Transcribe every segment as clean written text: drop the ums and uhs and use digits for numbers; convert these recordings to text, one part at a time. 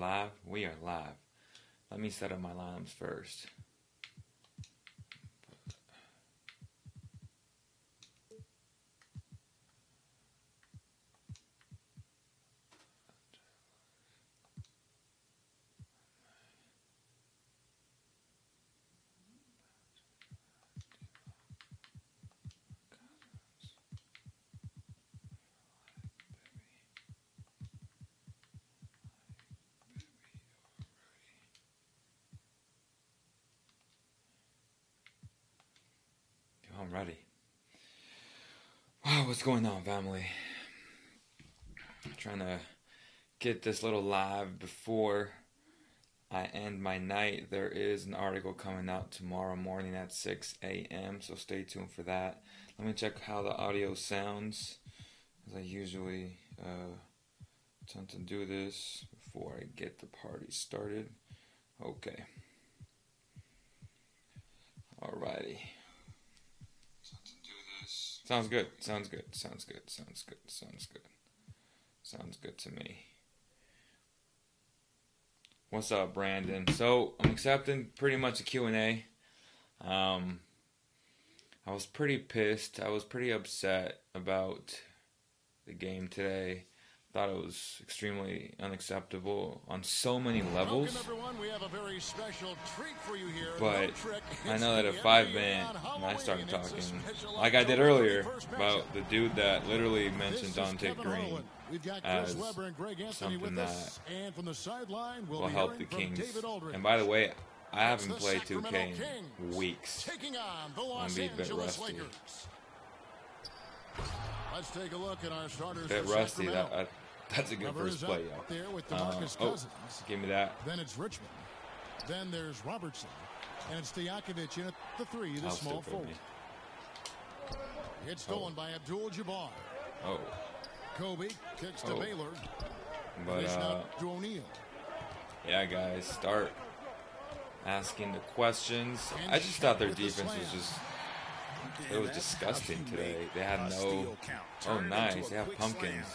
live? We are live. Let me set up my lineups first. I'm ready. Wow, what's going on, family? I'm trying to get this little live before I end my night. There is an article coming out tomorrow morning at 6 a.m., so stay tuned for that. Let me check how the audio sounds, as I usually tend to do this before I get the party started. Okay. Alrighty. Sounds good. Sounds good. Sounds good. Sounds good. Sounds good. Sounds good to me. What's up, Brandon? So I'm accepting pretty much a Q&A. I was pretty pissed. I was pretty upset about the game today. Thought it was extremely unacceptable on so many levels. But I know that if I started talking, like I did earlier, about the dude that literally mentioned Dante Green as something that will help the Kings. And by the way, I haven't played 2K in weeks. I'm being a bit rusty. Let's take a look at our starters. Bit rusty. That's a good first play, y'all. Give me that. Then it's Richmond. Then there's Robertson. And it's Stojakovic in at the 3, the small forward. It's stolen by Abdul-Jabbar. Kobe kicks to Baylor. But, to O'Neal. Yeah, guys, start asking the questions. I just thought their defense was just... It was disgusting today. They had no... Oh, nice. They have pumpkins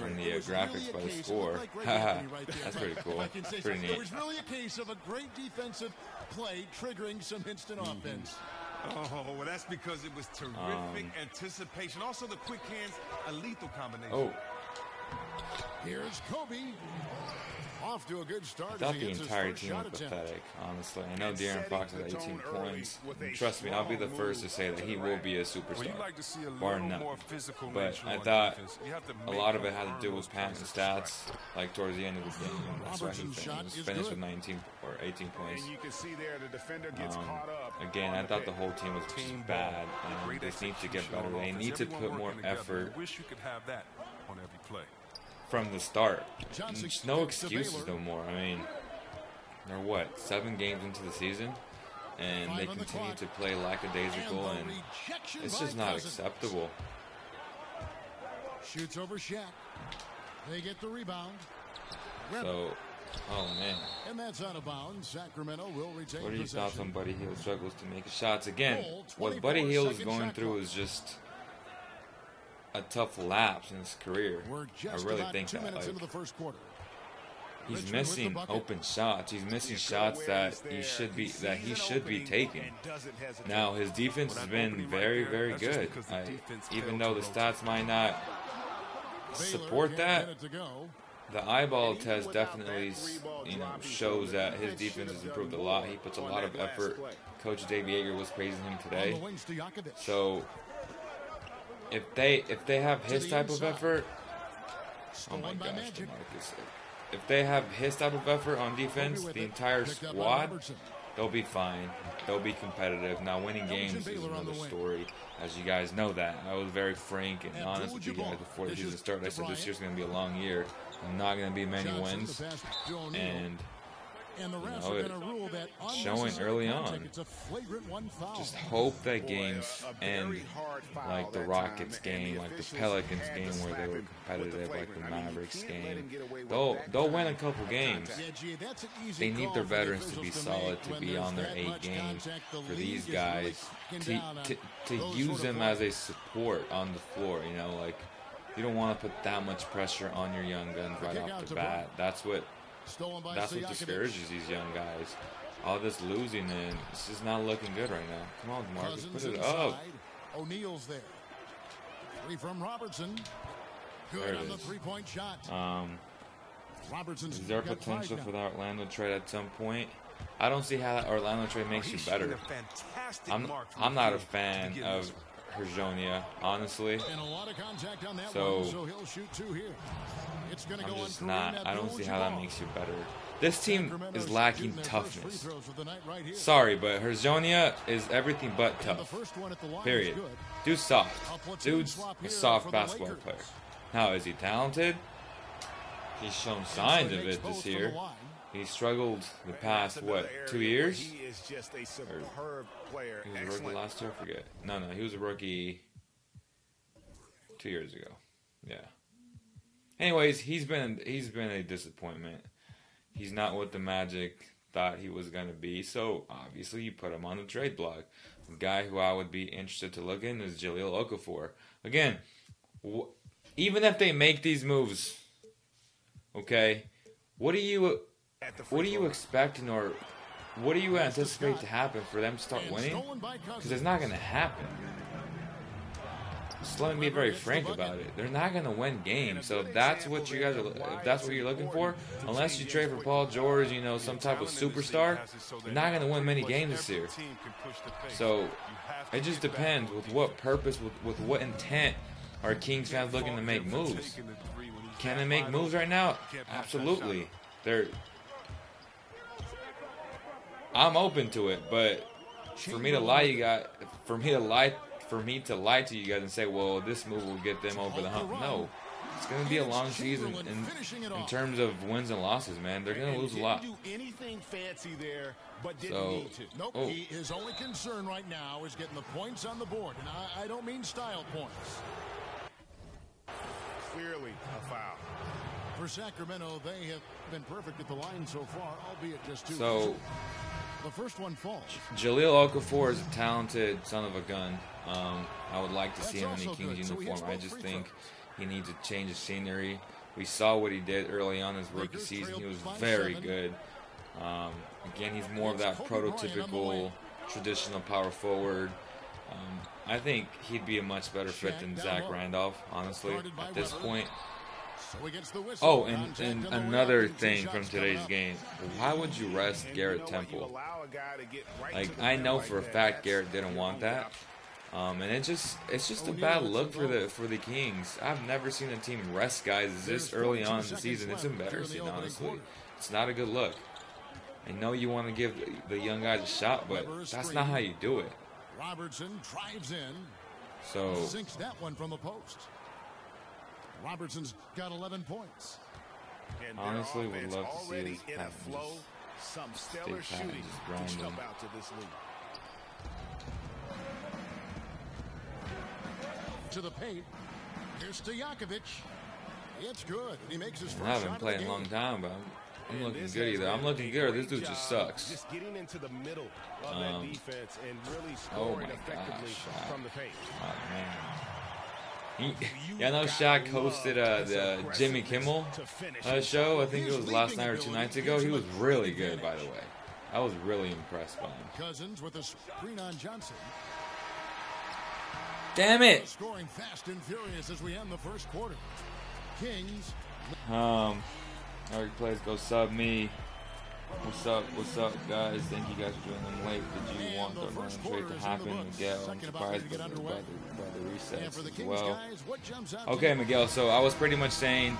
on the graphics by the score. That's pretty cool. Pretty neat. It was really a case of a great defensive play triggering some instant offense. Oh, well, that's because it was terrific anticipation. Also, the quick hands, a lethal combination. Oh. Here's Kobe. Off to a good start. I thought the entire team was pathetic, honestly. I know De'Aaron Fox had 18 points. And trust me, I'll be the first to say that he will be a superstar, bar none. But I thought a lot of it had to do with Patton's stats, like towards the end of the game. That's why he finished with 19 or 18 points. Again, I thought the whole team was just bad, and they need to get better. They need to put more effort from the start. No excuses no more. I mean, they're what, 7 games into the season, and they continue to play lackadaisical, and it's just not acceptable. Shoots over Shaq. They get the rebound. So, oh man. And that's out of bounds. Sacramento will retain what are your possession. thoughts on Buddy Hield struggles to make shots? Again, what Buddy Hield is going through is just a tough lapse in his career. I really think that. Like, he's missing open shots. He's missing shots that he should be taking. Now his defense has been very, very good. Even though the stats might not support that, the eyeball test definitely, shows that his defense has improved a lot. He puts a lot of effort. Coach Dave Yeager was praising him today. So if they have his type of effort, oh my gosh, DeMarcus. If they have his type of effort on defense, the entire squad, they'll be fine. They'll be competitive. Now, winning games is another story, as you guys know that. I was very frank and honest with you guys before the season started. I said this year's going to be a long year. I'm not going to be many wins, and it's showing early on. Just hope that games end like the Rockets game, like the Pelicans game where they were competitive, like the Mavericks game. They'll win a couple games. They need their veterans to be solid, to be on their A game. For these guys to use them as a support on the floor, like you don't want to put that much pressure on your young guns right off the bat. That's what that's what discourages these young guys. All this losing, and it's just not looking good right now. Come on, Marcus, put it up. O'Neal's there. Three from Robertson. Good on the three-point shot. Is there potential for the Orlando trade at some point? I don't see how that Orlando trade makes you better. I'm not a fan of Hezonja, honestly. So I'm just not. I don't see how that makes you better. This team is lacking toughness. Sorry, but Hezonja is everything but tough. Period. Dude's soft. Dude's a soft basketball player. Now, is he talented? He's shown signs of it this year. He struggled the past, what, 2 years? He is just a superb player. He was a rookie last year? I forget. No, he was a rookie 2 years ago. Yeah. Anyways, he's been a disappointment. He's not what the Magic thought he was going to be, so obviously you put him on the trade block. The guy who I would be interested to look in is Jahlil Okafor. Again, even if they make these moves, okay, what are you expecting, or what do you anticipate to happen for them to start winning? Because it's not going to happen. Just let me be very frank about it. They're not going to win games. So if that's what you guys if that's what you're looking for, unless you trade for Paul George, some type of superstar, you're not going to win many games this year. So it just depends with what purpose, with what intent are Kings fans looking to make moves. Can they make moves right now? Absolutely. I'm open to it, but for me to lie to you guys and say, well, this move will get them over the hump. No, it's going to be a long season in terms of wins and losses, man. They're going to lose a lot. So, His only concern right now is getting the points on the board, and I don't mean style points. Clearly a foul. For Sacramento, they have been perfect at the line so far, albeit just 2. So, the first one falls. Jahlil Okafor is a talented son of a gun. I would like to see him in the Kings uniform. I just think he needs to change the scenery. We saw what he did early on his rookie season. He was very good. Again, he's more of that prototypical, traditional power forward. I think he'd be a much better fit than Zach Randolph, honestly, at this point. Oh, and another thing from today's game. Why would you rest Garrett Temple? Like, I know for a fact Garrett didn't want that. And it's just a bad look for the Kings. I've never seen a team rest guys this early on in the season. It's embarrassing, honestly. It's not a good look. I know you want to give the young guys a shot, but that's not how you do it. Robertson drives in. So sinks that one from the post. Robertson's got 11 points. Honestly, would love to see his pattern some stellar shooting to jump out to this league. To the paint. Here's Stojakovic. It's good. He makes his first I haven't played in a long time, but I'm looking good either. I'm looking good, or this dude just sucks. Just getting into the middle of that defense and really scoring effectively from the paint. Oh, man. I know Shaq hosted the Jimmy Kimmel show. I think it was last night or 2 nights ago. He was really good, by the way. I was really impressed by him. Cousins with a screen on Johnson. Damn it! Scoring fast and furious as we end the first quarter. Kings. Eric Plays, go sub me. What's up, guys? Thank you guys for joining late. Did you want the run trade to happen, Miguel? I'm surprised by the recess as well. Okay, Miguel, so I was pretty much saying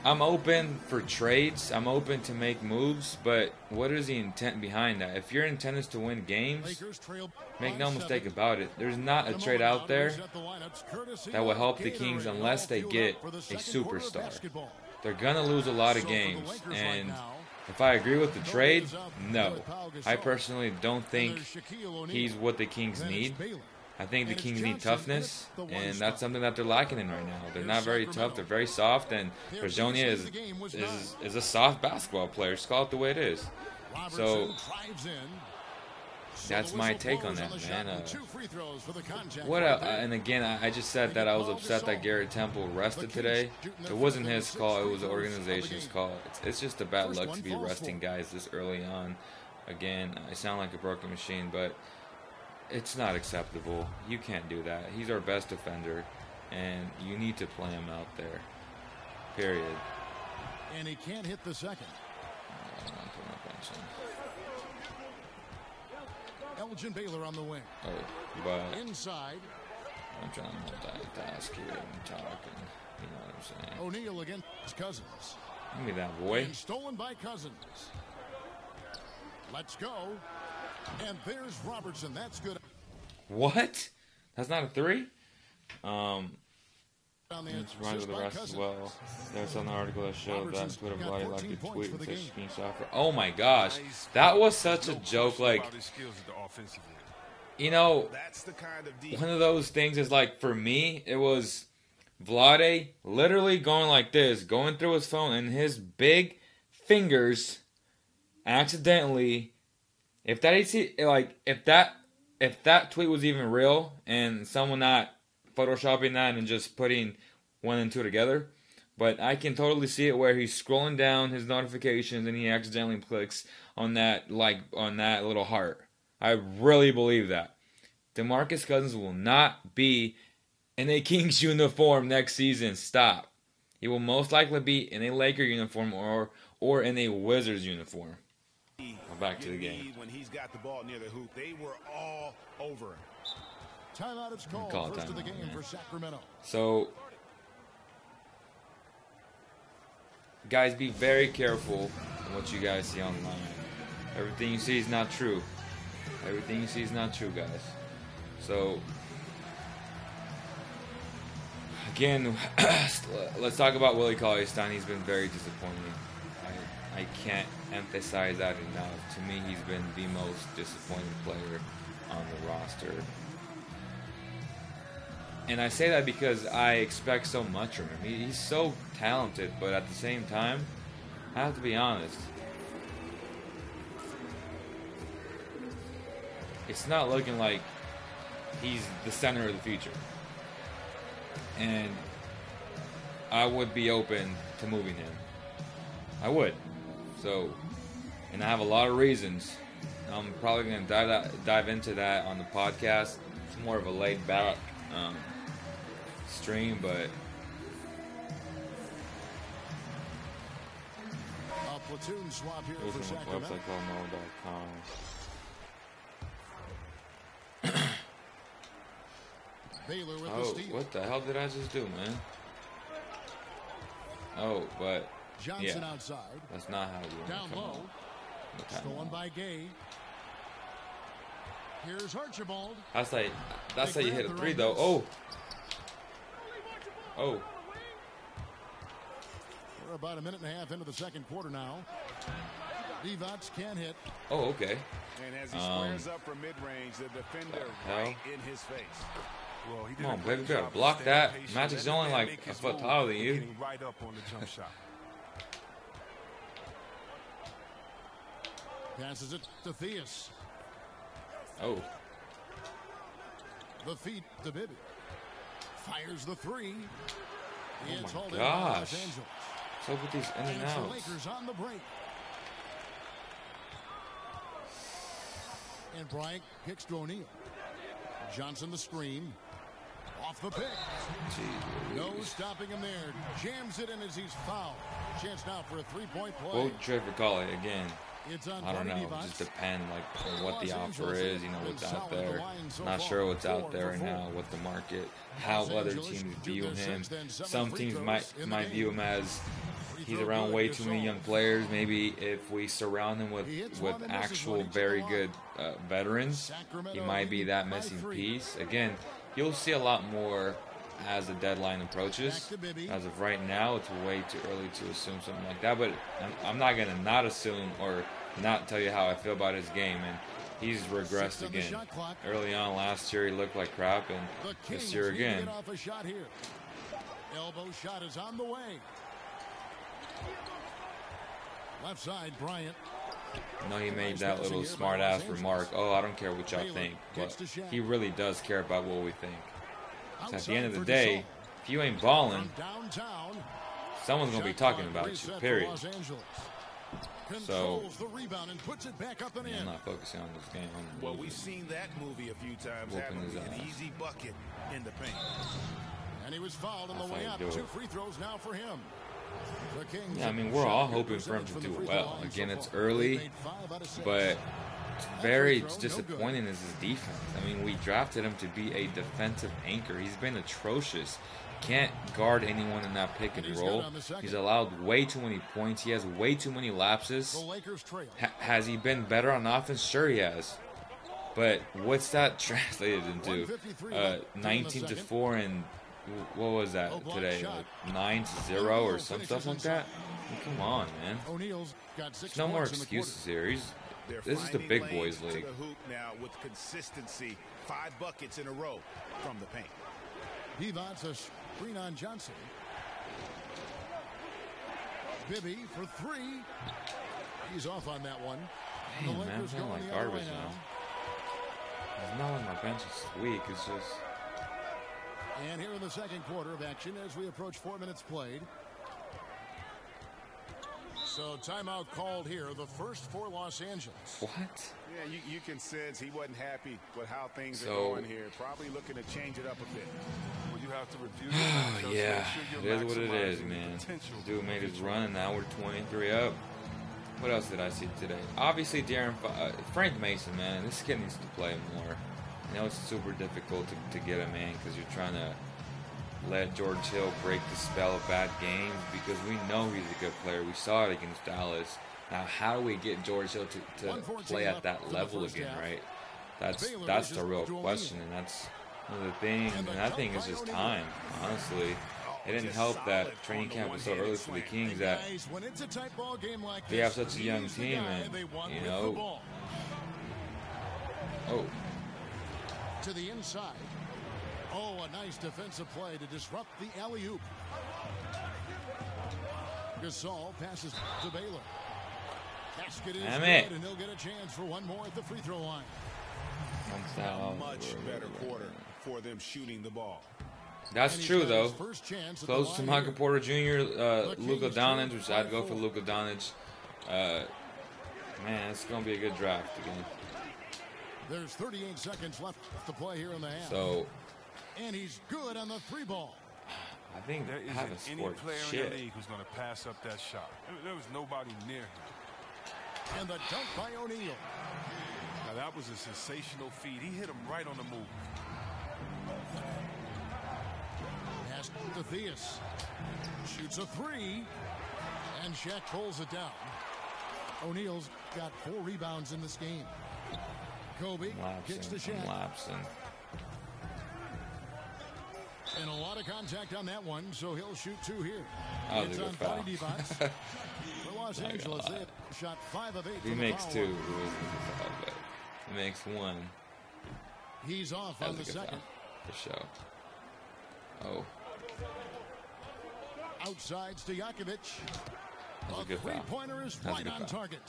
I'm open for trades. I'm open to make moves, but what is the intent behind that? If your intent is to win games, make no mistake about it. There's not a trade out there that will help the Kings unless they get a superstar. They're going to lose a lot of games, and if I agree with the trade, no. I personally don't think he's what the Kings need. I think the Kings need toughness, and that's something that they're lacking in right now. They're not very tough. They're very soft, and Hezonja is a soft basketball player. Just call it the way it is. So that's my take on that, man. And again, I just said that I was upset that Garrett Temple rested today. It wasn't his call. It was the organization's call. It's just a bad luck to be resting guys this early on. Again, I sound like a broken machine, but it's not acceptable. You can't do that. He's our best defender, and you need to play him out there. Period. And he can't hit the second. Elgin Baylor on the wing. Oh, but inside. I'm trying to multitask here and talk, and you know what I'm saying. O'Neal against Cousins. Give me that, boy. And stolen by Cousins. Let's go. And there's Robertson. That's good. What? That's not a 3? It's right with the rest as well. There's an article that showed that Twitter body liked a tweet with a screenshot for. Oh my gosh, that was such a joke. Like, you know, one of those things is like, for me, it was Vlade literally going like this, going through his phone, and his big fingers accidentally. If that tweet was even real, and someone not photoshopping that and just putting 1 and 2 together, but I can totally see it where he's scrolling down his notifications and he accidentally clicks on that little heart. I really believe that. DeMarcus Cousins will not be in a Kings uniform next season. Stop. He will most likely be in a Laker uniform or in a Wizards uniform. Back to the game. When he's got the ball near the hoop, they were all over him. Timeout is called. First of the game for Sacramento. So, guys, be very careful in what you guys see online. Everything you see is not true. Everything you see is not true, guys. So, again, let's talk about Willie Cauley-Stein. He's been very disappointing. I can't emphasize that enough. To me, he's been the most disappointing player on the roster. And I say that because I expect so much from him. He's so talented, but at the same time, I have to be honest. It's not looking like he's the center of the future. And I would be open to moving him. I would. So, and I have a lot of reasons. I'm probably going to dive into that on the podcast. It's more of a laid back stream, but a platoon swap here for Sacramento. Website called no.com. Baylor with the steal. What the hell did I just do, man? Oh, but Johnson outside. That's not how you down low. Stolen by Gay. Here's Archibald. That's how you hit a 3, though. Oh. We're about a minute and a half into the second quarter now. Divac can hit. Oh, okay. And as he squares up from mid-range, the defender right in his face. Well, come on, baby, you gotta block that. Magic's only like a foot taller than you. Right up on the jump shot. Passes it to Theus. Oh. The feet to Bibby. Fires the 3. Oh my gosh. What's up with these in and outs? The Lakers on the break. And Bryant kicks to O'Neal. Johnson the screen. Off the pick. No stopping him there. Jams it in as he's fouled. Chance now for a 3-point play. Quote Trevor Colley again. I don't know. It just depends on what the offer is, what's out there. Not sure what's out there right now, what the market, how other teams view him. Some teams might view him as he's around way too many young players. Maybe if we surround him with actual very good veterans, he might be that missing piece. Again, you'll see a lot more as the deadline approaches. As of right now, it's way too early to assume something like that. But I'm not going to not assume or not tell you how I feel about his game. And he's regressed again. Early on last year, he looked like crap. And this year again. Elbow shot is on the way. Left side, Bryant. I know he made that little smart-ass remark, oh, I don't care what y'all think, but he really does care about what we think. So at the end of the day, if you ain't balling, someone's going to be talking about you, period. So, I'm not focusing on this game. Well, we've seen that movie a few times, haven't we? An easy bucket in the paint. And he was fouled on the way up. 2 free throws now for him. Yeah, I mean, we're all hoping for him to do well. Again, it's early, but very disappointing is his defense. I mean, we drafted him to be a defensive anchor. He's been atrocious. Can't guard anyone in that pick and roll. He's allowed way too many points. He has way too many lapses. Has he been better on offense? Sure he has. But what's that translated into? 19-4 and what was that today? Like 9-0 or some stuff like that? I mean, come on, man. There's no more excuses here. This is the big boys league. To the hoop now with consistency. 5 buckets in a row from the paint. He wants a screen on Johnson. Bibby for 3. He's off on that one. Hey, man, I'm feeling like garbage now. It's not like my bench is weak. It's just... And here in the second quarter of action as we approach 4 minutes played. So timeout called here, the first for Los Angeles. What? Yeah, you can sense he wasn't happy with how things are going here. Probably looking to change it up a bit. Well, you have to review yeah, it is what it is, man. Dude made his run, and now we're 23 up. What else did I see today? Obviously, Frank Mason, man. This kid needs to play more. I know it's super difficult to get him in because you're trying to let George Hill break the spell of bad games because we know he's a good player. We saw it against Dallas. Now, how do we get George Hill to play at that level again, right? That's the real question, and that's the thing. And I think it's just time, honestly. It didn't help that training camp was so early for the Kings that they have such a young team, and, you know. Oh. To the inside. Oh, a nice defensive play to disrupt the alley-oop. Gasol passes to Baylor. Basket is good, and he'll get a chance for one more at the free throw line. A much better quarter for them shooting the ball. That's true, though. Close to Michael Porter Jr., Luka Doncic, which I'd go for Luka Doncic. Man, it's going to be a good draft again. There's 38 seconds left to play here in the half. So, and he's good on the 3 ball. I think there isn't any player in the league who's going to pass up that shot. There was nobody near him. And the dunk by O'Neal. Now that was a sensational feed. He hit him right on the move. Pass to Theus. Shoots a 3. And Shaq pulls it down. O'Neal's got 4 rebounds in this game. Kobe kicks to Shaq. And a lot of contact on that one, so he'll shoot 2 here. It's on foul. For Los Angeles, they have shot 5 of 8. He makes 2. It wasn't a foul, but he makes 1. He's off on the second. For sure. Oh. Outside Stojakovic. That was a good foul. Three-pointer is right on target.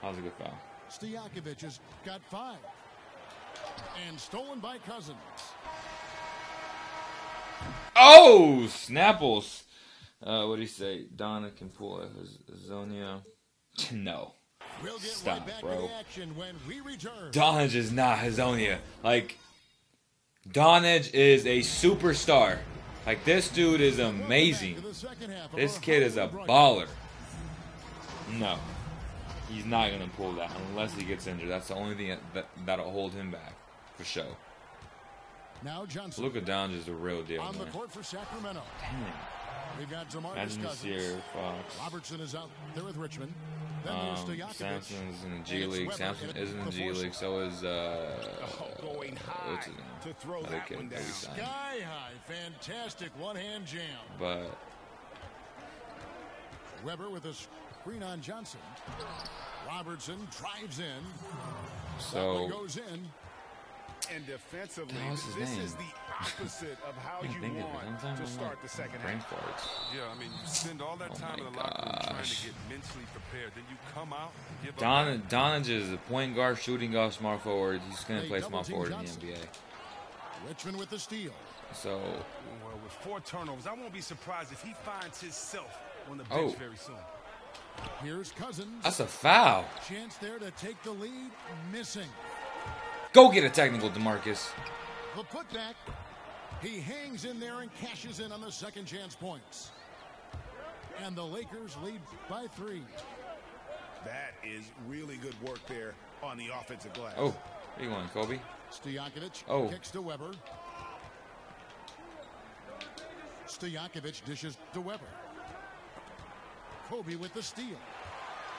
That was a good foul. Stojakovic has got 5. And stolen by Cousins. Oh, Snapples. What do you say? Donna can pull a Zonia. No. We'll get Stop, right back bro. to the action when we return. Donage is not Hazonia. Like, Donage is a superstar. Like, this dude is amazing. This kid is a baller. No. He's not going to pull that unless he gets injured. That's the only thing that'll hold him back, for sure. Now Johnson. Luka Doncic is the real deal, on man. the court for Sacramento. Damn. We've got DeMarcus Imagine this Cousins. year, Fox. Robertson is out there with Richmond. Then there's Stojakovic. Samson's in the G League. Samson is in the G League. So is Going high what's his name? to throw Other that kid one that down. we signed. Sky high, fantastic one-hand jam. But Weber with a screen on Johnson. Robertson drives in. so goes in. And defensively, What's his this name? is the opposite of how you want to start the second half. Yeah, I mean, you spend all that time in the locker room trying to get mentally prepared. Then you come out and give up. Donage is a point guard, shooting guard, small forward. He's going to play small forward in the NBA. Richmond with the steal. So, well, with 4 turnovers, I won't be surprised if he finds himself on the bench very soon. Here's Cousins. That's a foul. Chance there to take the lead. Missing. Go get a technical, DeMarcus. The putback. He hangs in there and cashes in on the second chance points. And the Lakers lead by 3. That is really good work there on the offensive glass. Oh, what are you going, Kobe? Stojakovic kicks to Weber. Stojakovic dishes to Weber. Kobe with the steal.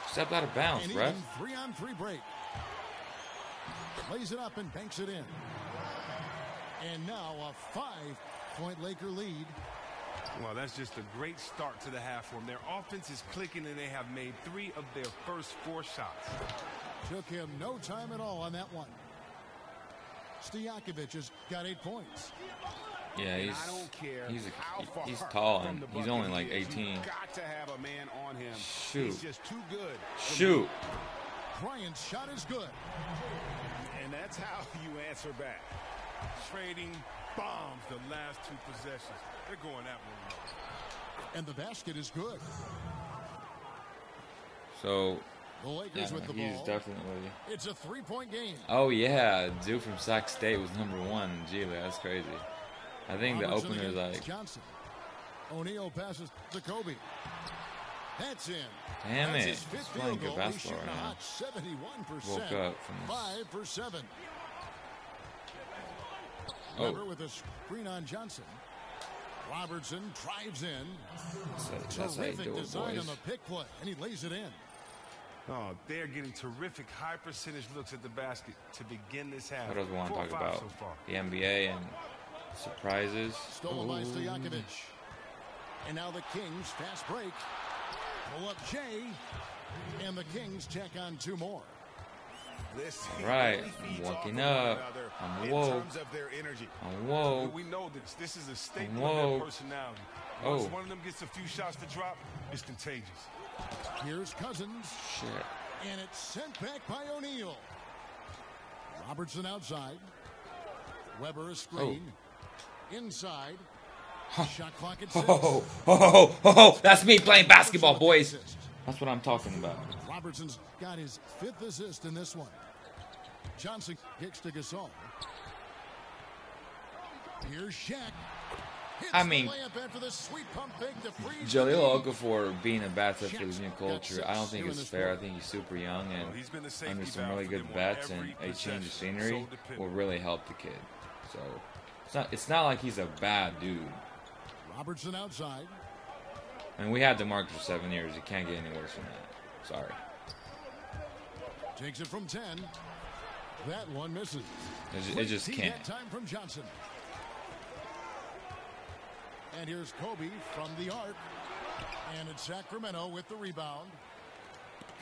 Stepped out of bounds, and ref. 3-on-3 break. Lays it up and banks it in. And now a 5-point Laker lead. Well, that's just a great start to the half for them. Their offense is clicking, and they have made 3 of their first 4 shots. Took him no time at all on that one. Stojakovic has got 8 points. Yeah, he's tall and he's only like 18. Got to have a man on him. Shoot. He's just too good. Shoot. Bryant's shot is good. And that's how you answer back. Trading bombs the last 2 possessions. They're going at one another. And the basket is good. So, the Lakers with the he's ball. Definitely. It's a 3-point game. Oh, yeah. Dude from Sac State was #1 in G-League. That's crazy. I think the opener is like Johnson. O'Neal passes to Kobe. That's in. Damn it. He's playing good basketball right now. 71%. Woke up from this. 5 for 7. Oh. Weber with a screen on Johnson. Robertson drives in. That's how you do it, design boys. on the pick play, and he lays it in. Oh, they're getting terrific high percentage looks at the basket to begin this half. What else we want to 4 talk or 5 about? so far. The NBA and surprises. Stolen by Stojakovic. And now the Kings fast break. Pull up Jay. And the Kings tack on 2 more. Right. I'm walking up. I'm woke. I'm woke. We know that this is a statement of their personality. Once one of them gets a few shots to drop, it's contagious. Here's Cousins. Shit. And it's sent back by O'Neal. Robertson outside. Weber a screen. Inside. Shot clock at 6. That's me playing basketball, boys. That's what I'm talking about. Robertson's got his 5th assist in this one. Johnson kicks to Gasol. Here's Shaq. I mean, Jahlil Okafor being a bad fit for this new culture, I don't think it's fair. I think he's super young, and under some really good bets and a change of scenery will really help the kid. So it's not like he's a bad dude. Robertson outside. And we had DeMarcus for 7 years. You can't get any worse than that. Sorry. Takes it from 10. That one misses. It just can't. That time from Johnson. And here's Kobe from the arc. And it's Sacramento with the rebound.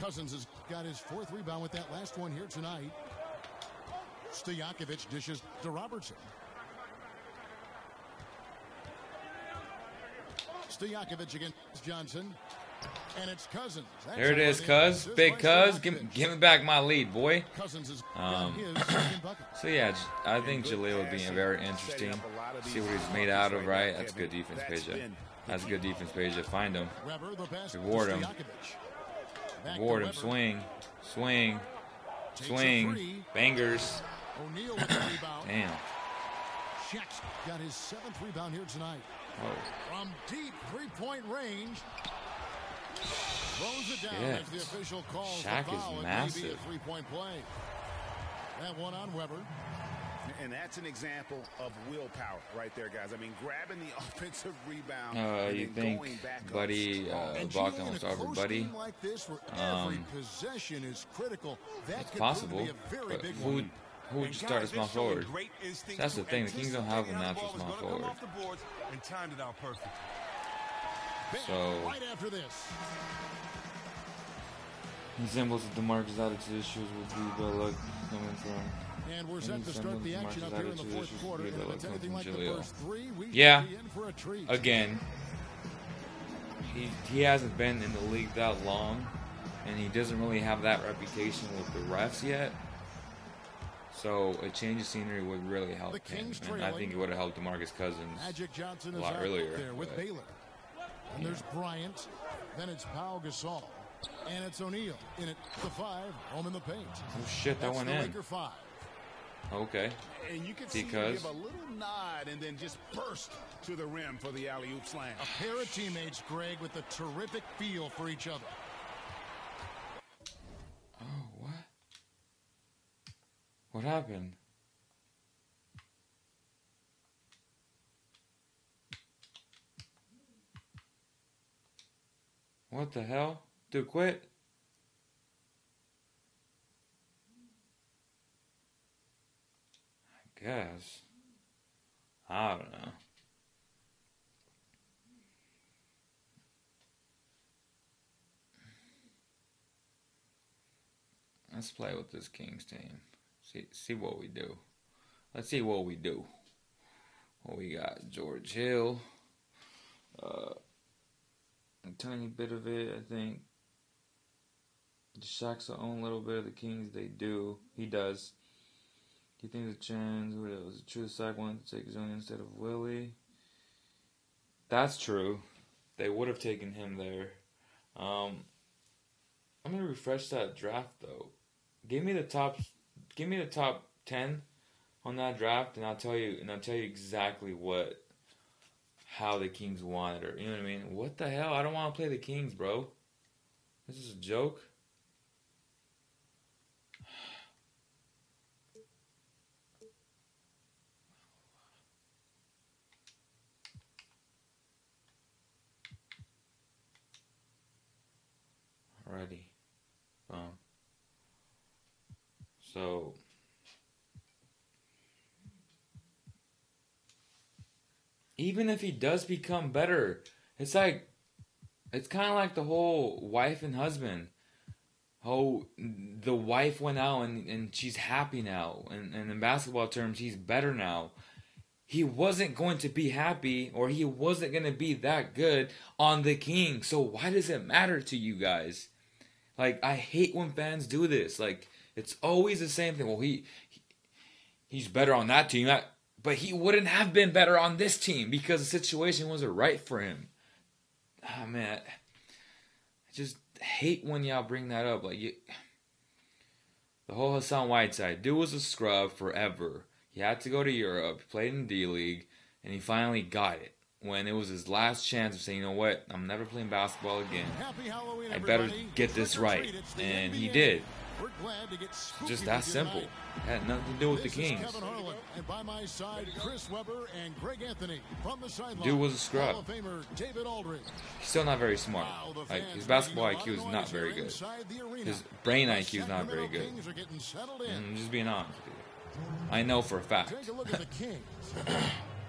Cousins has got his 4th rebound with that last one here tonight. Stojakovic dishes to Robertson. Stojakovic against Johnson. And it's Cousins. There it is, Cuz. Big Cuz. Give me back my lead, boy. Cousins has got his second bucket. So, yeah, I think Jahlil would be very interesting. See what he's made out of, right? That's good defense, Peja. That's good defense, Peja. Find him. Reward him. Reward him. Swing. Swing. Swing. Bangers. Damn. Shaq's got his 7th rebound here tonight. From deep 3-point range. Throws it down as the official calls Shaq the foul. is massive. It may be a 3-point play. That one on Weber. And that's an example of willpower right there, guys. I mean, grabbing the offensive rebound. You think Buddy Bogdan will start for Buddy? Like this, where every possession is critical. It's possible, but who would you start as small forward? That's the thing. The Kings don't have a natural small forward. So right after this. Resembles the DeMarcus attitude issues would be bad luck coming from. And we're set to start the action up here in the fourth quarter. And if it's anything like the first three, we yeah, should be in for a treat. Again, he hasn't been in the league that long, and he doesn't really have that reputation with the refs yet. So a change of scenery would really help him, and I think it would have helped DeMarcus Cousins a lot earlier. There with Baylor. And there's Bryant, then it's Pau Gasol, and it's O'Neal in at the 5, home in the paint. Oh shit, that went in. Laker 5. Okay. And you can see him give a little nod and then just burst to the rim for the alley-oop slam. A pair of teammates, Greg, with a terrific feel for each other. Oh, what? What happened? What the hell? Dude, quit. I guess. I don't know. Let's play with this Kings team. See what we do. Let's see what we do. What we got? George Hill. A tiny bit of it, I think. Shaq's the own little bit of the Kings. They do. He does. Do you think the chance? What else? True, Shaq wanted to take Zone instead of Willie. That's true. They would have taken him there. I'm gonna refresh that draft though. Give me the top 10 on that draft, and I'll tell you exactly how the Kings wanted her. You know what I mean? What the hell? I don't want to play the Kings, bro. This is a joke. Alrighty. So even if he does become better, it's kind of like the whole wife and husband. Oh, the wife went out and she's happy now. And in basketball terms, he's better now. He wasn't going to be happy, or he wasn't going to be that good on the Kings. So why does it matter to you guys? Like, I hate when fans do this. Like, it's always the same thing. Well, he's better on that team. But he wouldn't have been better on this team because the situation wasn't right for him. Ah, man. I just hate when y'all bring that up. Like, the whole Hassan Whiteside. Dude was a scrub forever. He had to go to Europe, played in D-League, and he finally got it. When it was his last chance of saying, you know what, I'm never playing basketball again. I better get this right. And he did. Just that simple. It had nothing to do with the Kings. Dude was a scrub. He's still not very smart. Like, his basketball IQ is not very good. His brain IQ is not very good. And I'm just being honest with you. I know for a fact. Take a look at the Kings.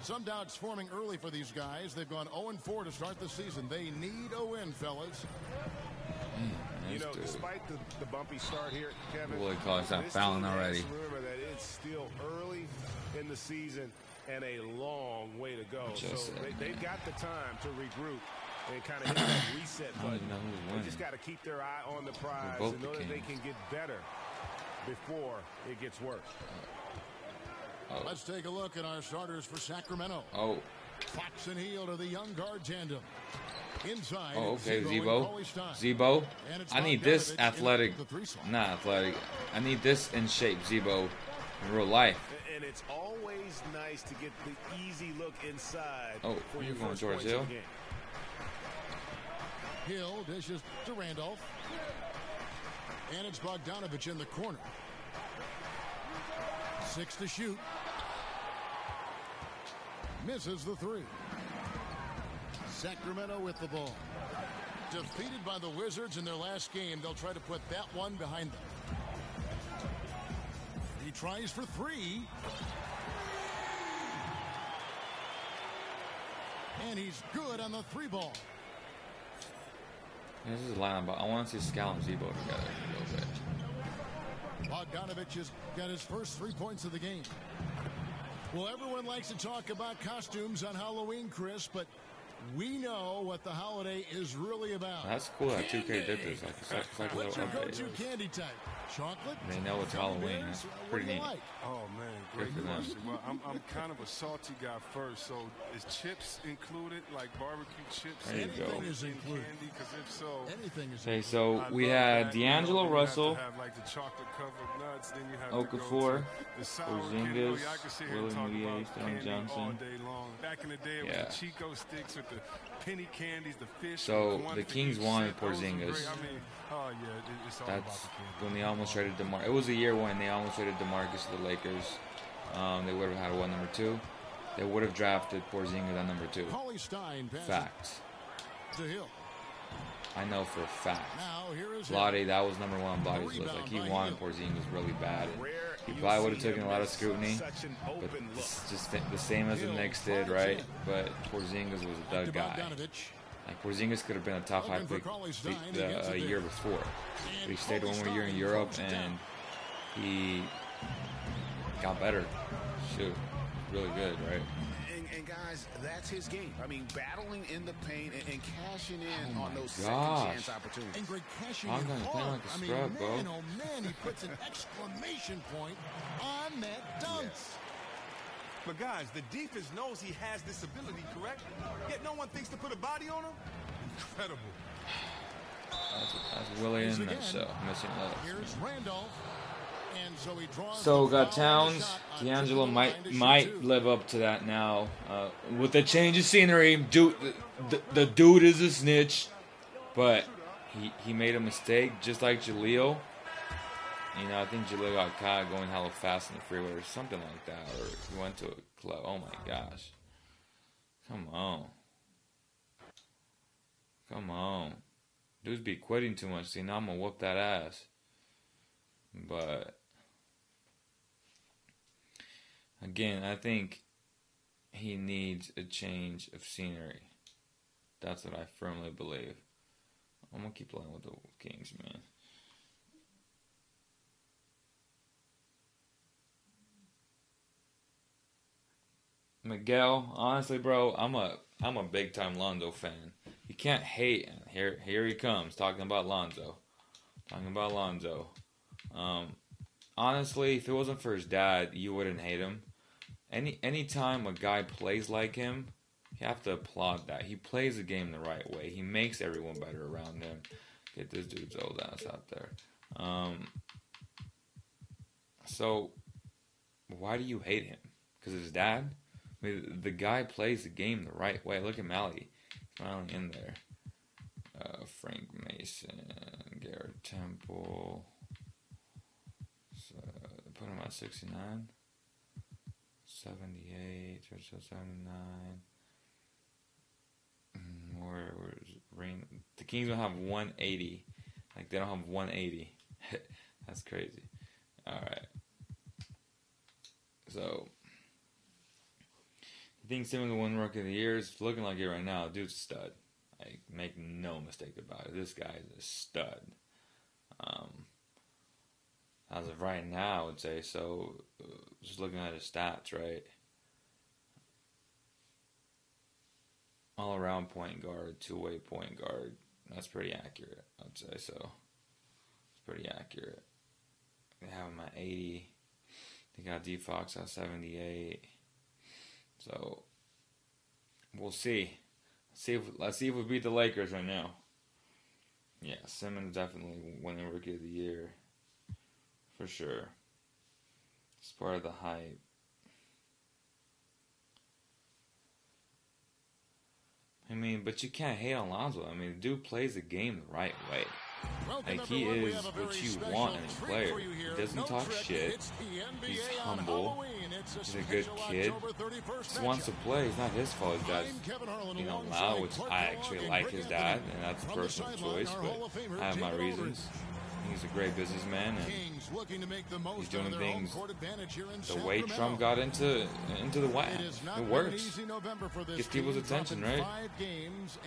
Some doubts forming early for these guys. They've gone 0-4 to start the season. They need a win, fellas. You know, despite the bumpy start here, Kevin, what do they call it? Stop fouling already. Remember that it's still early in the season and a long way to go. So they've got the time to regroup and kind of hit that reset button. They just got to keep their eye on the prize and know that they can get better before it gets worse. Oh. Let's take a look at our starters for Sacramento. Oh. Fox and Hield are the young guard tandem. Inside. Oh, okay, Zebo. I need this athletic. Not athletic. I need this in shape, Zebo, in real life. And it's always nice to get the easy look inside. Oh, you're going towards Hill. Hill dishes to Randolph. And it's Bogdanovich in the corner. 6 to shoot. Misses the 3. Sacramento with the ball. Defeated by the Wizards in their last game, they'll try to put that one behind them. He tries for 3. And he's good on the 3 ball. This is a lineup, but I want to see Scal and Zebo together a little bit. Bogdanovich has got his first 3 points of the game. Well, everyone likes to talk about costumes on Halloween, Chris, but we know what the holiday is really about. That's cool that 2K did this. Like a little update. Go-to candy type? Chocolate? They know it's Halloween. That's pretty neat. Like? Oh, man, great question. Well, I'm kind of a salty guy first, so is chips included, like barbecue chips? There you go. Anything is included. Candy, because if so... Anything is Okay, so we had D'Angelo Russell, Okafor, Porzingis, Willie Moutier, Sterling Johnson. Back in the day, it was the Chico sticks with the penny candies, the fish. So the Kings wanted Porzingis. Oh, yeah, it's all That's about the candy. when they almost traded DeMar. It was a year when they almost traded DeMarcus to the Lakers. They would have had one number 2. They would have drafted Porzingis at number 2. Fact. I know for a fact. Lottie, that was number 1 on Lottie's list. Like, he wanted Porzingis really bad. And he probably would have taken a lot of scrutiny. But it's just the same as the Knicks did, right? But Porzingis was the guy. Like, Porzingis could have been a top 5 pick a year before. But he stayed one more year in Europe, and he got better. Shoot, really good, right? And guys, that's his game. I mean, battling in the paint and cashing in on those second-chance opportunities. And great cashing I'm in gonna play hard. like a scrub, bro. Man, oh man, he puts an exclamation point on that dunk. But guys, the defense knows he has this ability, correct? Yet no one thinks to put a body on him? Incredible. That's Willie in that show. Missing legs. Here's Randolph. And so he draws. So we got Towns. D'Angelo might live up to that now. With the change of scenery, the dude is a snitch. But he made a mistake, just like Jaleel. You know, I think Jaleel got caught going hella fast in the freeway or something like that. Or he went to a club. Oh my gosh. Come on. Come on. Dudes be quitting too much. See, now I'm going to whoop that ass. But again, I think he needs a change of scenery. That's what I firmly believe. I'm going to keep playing with the Kings, man. Miguel, honestly, bro, I'm a big time Lonzo fan. You can't hate. Here he comes talking about Lonzo. Honestly, if it wasn't for his dad, you wouldn't hate him. Any time a guy plays like him, you have to applaud that. He plays the game the right way. He makes everyone better around him. Get this dude's old ass out there. So why do you hate him? Because of his dad? I mean, the guy plays the game the right way. Look at Mally. Smiling in there. Frank Mason. Garrett Temple. So, put him at 69. 78. 79. Where's Rain? The Kings don't have 180. Like, they don't have 180. That's crazy. Alright. So, I think Simmons won Rookie of the Year. It's looking like it right now. Dude's a stud. Like, make no mistake about it. This guy is a stud. As of right now, I would say so. Just looking at his stats, right? All around point guard, two-way point guard. That's pretty accurate, I'd say so. It's pretty accurate. They have him at 80. They got D Fox at 78. So we'll see. Let's see if we beat the Lakers right now. Yeah, Simmons definitely winning Rookie of the Year. For sure. It's part of the hype. I mean, but you can't hate on Lonzo. I mean, the dude plays the game the right way. Like, he is what you want in a player. He doesn't talk shit. He's humble. He's a good kid. He just wants to play. It's not his fault his dad's, loud, which I actually like his dad, and that's a personal choice, but I have my reasons. He's a great businessman, and he's doing things the way Trump got into the White House. It works. Gets people's attention, right? I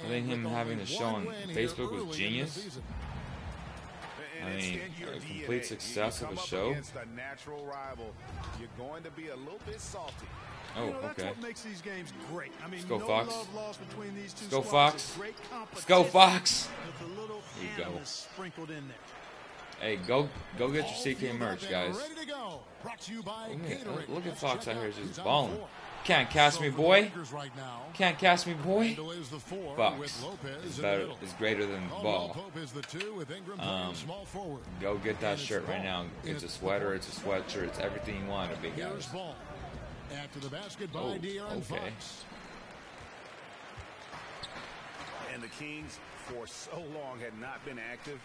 think him having a show on Facebook was genius. I mean, a complete success of a show. Oh, okay. Let's go, Fox. Let's go, Fox. Let's go, Fox. Here you go. Hey, go get your CK merch, guys. Look at Fox out here just balling. Can't catch me, boy. Can't catch me, boy. Fox is greater than the ball. Go get that shirt right now. It's a sweater. It's a sweatshirt. It's everything you want to be, guys. After the basket by De'Aaron Fox. And the Kings, for so long, had not been active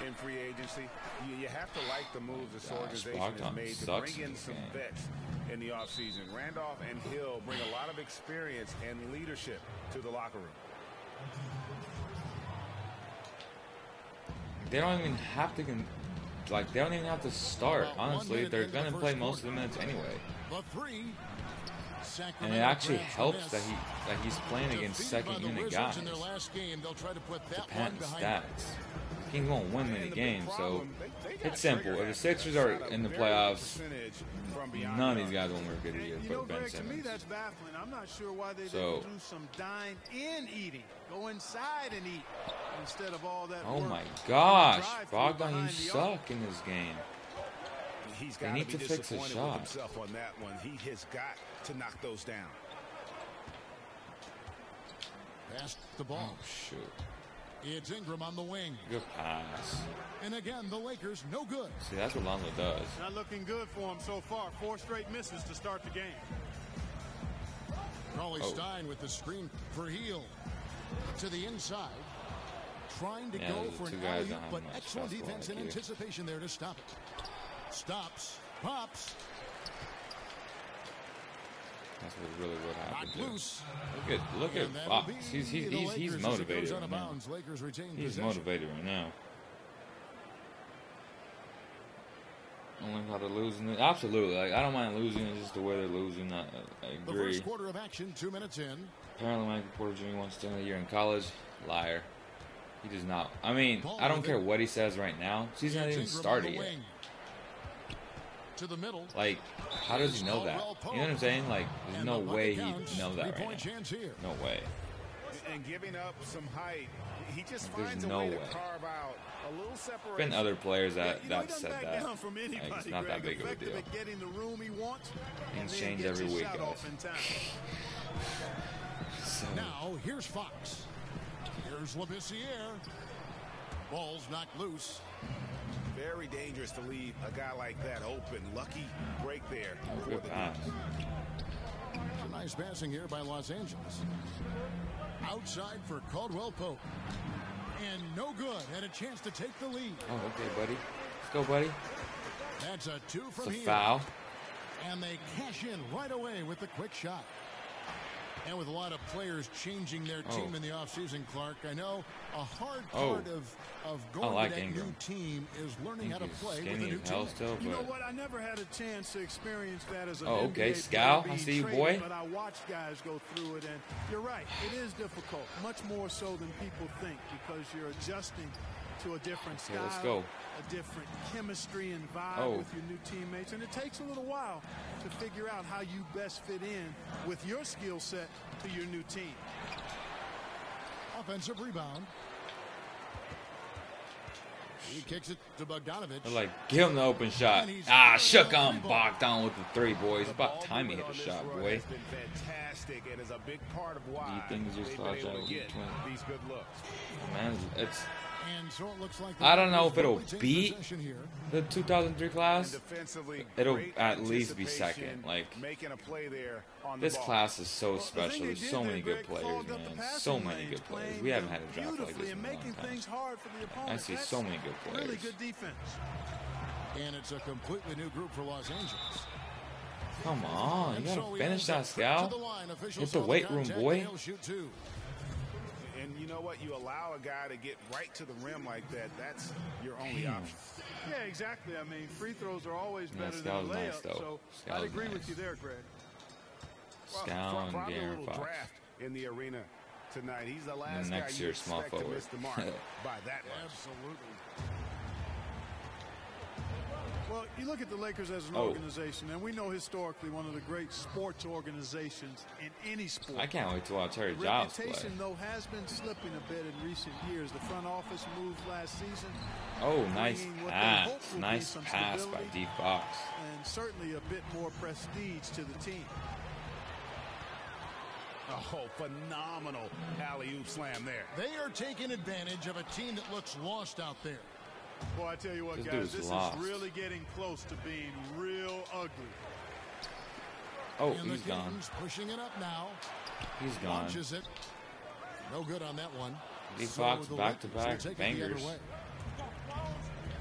in free agency. You have to like the moves this organization has made to bring in some vets in the offseason. Randolph and Hill bring a lot of experience and leadership to the locker room. They don't even have to, they don't even have to start. Honestly, they're gonna play most of the minutes anyway. And it actually helps that he's playing against second-unit guys. Dependent stats. Kings won't win many games, so it's simple. If the Sixers are in the playoffs, none of these guys won't work good either. But Ben Simmons. I'm not sure why they didn't do some dine-in eating. Go inside and eat instead of all that. Oh my gosh, Bogdan, you suck in this game. They need to fix his shot. Himself on that one. He has got to knock those down. Pass the ball. Oh, shoot. It's Ingram on the wing. Good pass. And again, the Lakers, no good. See, that's what Lonzo does. Not looking good for him so far. 4 straight misses to start the game. Raleigh Stein with the screen for Hill. To the inside. Trying to go for an alley-oop, but excellent defense and anticipation there to stop it. Stops, pops. That's really what happened. Look at Fox. He's motivated right now. He's motivated right now. I don't like how they're losing it. Absolutely, I don't mind losing. It's just the way they're losing. I agree. The first quarter of action, 2 minutes in. Apparently, Michael Porter Jr. wants to end the year in college. Liar. He does not. I mean, I don't care what he says right now. Season hasn't even started yet. To the middle. Like, how does he know that? You know what I'm saying? Like, there's no way he'd know that right now. No way. And giving up some height, he just finds a way to carve out a little separation. Been other players that said that. Like, it's not that big of a deal. Things change every week, guys. So. Now, here's Fox. Here's Labissiere. Ball's knocked loose. Very dangerous to leave a guy like that open. Lucky break there. Good pass. Nice passing here by Los Angeles. Outside for Caldwell Pope. And no good. Had a chance to take the lead. Oh, okay, buddy. Let's go, buddy. That's a 2 from here. It's a foul. And they cash in right away with the quick shot. And with a lot of players changing their team in the offseason, Clark, I know a hard part of going to that new team is learning how to play with a new team. You know what? I never had a chance to experience that as a okay, Scout. I see you, boy. But I watched guys go through it, and you're right. It is difficult, much more so than people think, because you're adjusting to a different style, let's go. A different chemistry and vibe with your new teammates, and it takes a little while to figure out how you best fit in with your skill set to your new team. Offensive rebound. He kicks it to Bogdanovich. They're like, give him the open shot. Shook on Bogdan with the 3, boys. About time he hit a shot, boy. Fantastic, and is a big part of why you think just thought that these good looks. Man, it's. And so it looks like I don't know if it'll beat the 2003 class. It'll at least be second. Like, this class is so special. There's so many good players, man. So many good players. We haven't had a draft like this in a long time. I see so many good players. Really good defense. And it's a completely new group for Los Angeles. Come on, you gotta finish that, Scout. Get the weight room, boy. And you know what? You allow a guy to get right to the rim like that. That's your only option. Yeah, exactly. I mean, free throws are always better than a layup. Nice, so I'd agree with you there, Greg. Scowl and Garen Fox. Draft in the arena tonight. He's the last and next guy year, small forward. To miss the mark by that much. Absolutely. Well, you look at the Lakers as an organization, and we know historically one of the great sports organizations in any sport. I can't wait to watch Terry Giles play. Reputation, though, has been slipping a bit in recent years. The front office moved last season. Oh, nice pass. Nice pass by D. Fox. And certainly a bit more prestige to the team. Oh, phenomenal alley-oop slam there. They are taking advantage of a team that looks lost out there. Well, I tell you what, guys, this is really getting close to being real ugly. Oh, he's gone. Pushing it up now. He's gone. Launches it. No good on that one. D. Fox back-to-back bangers.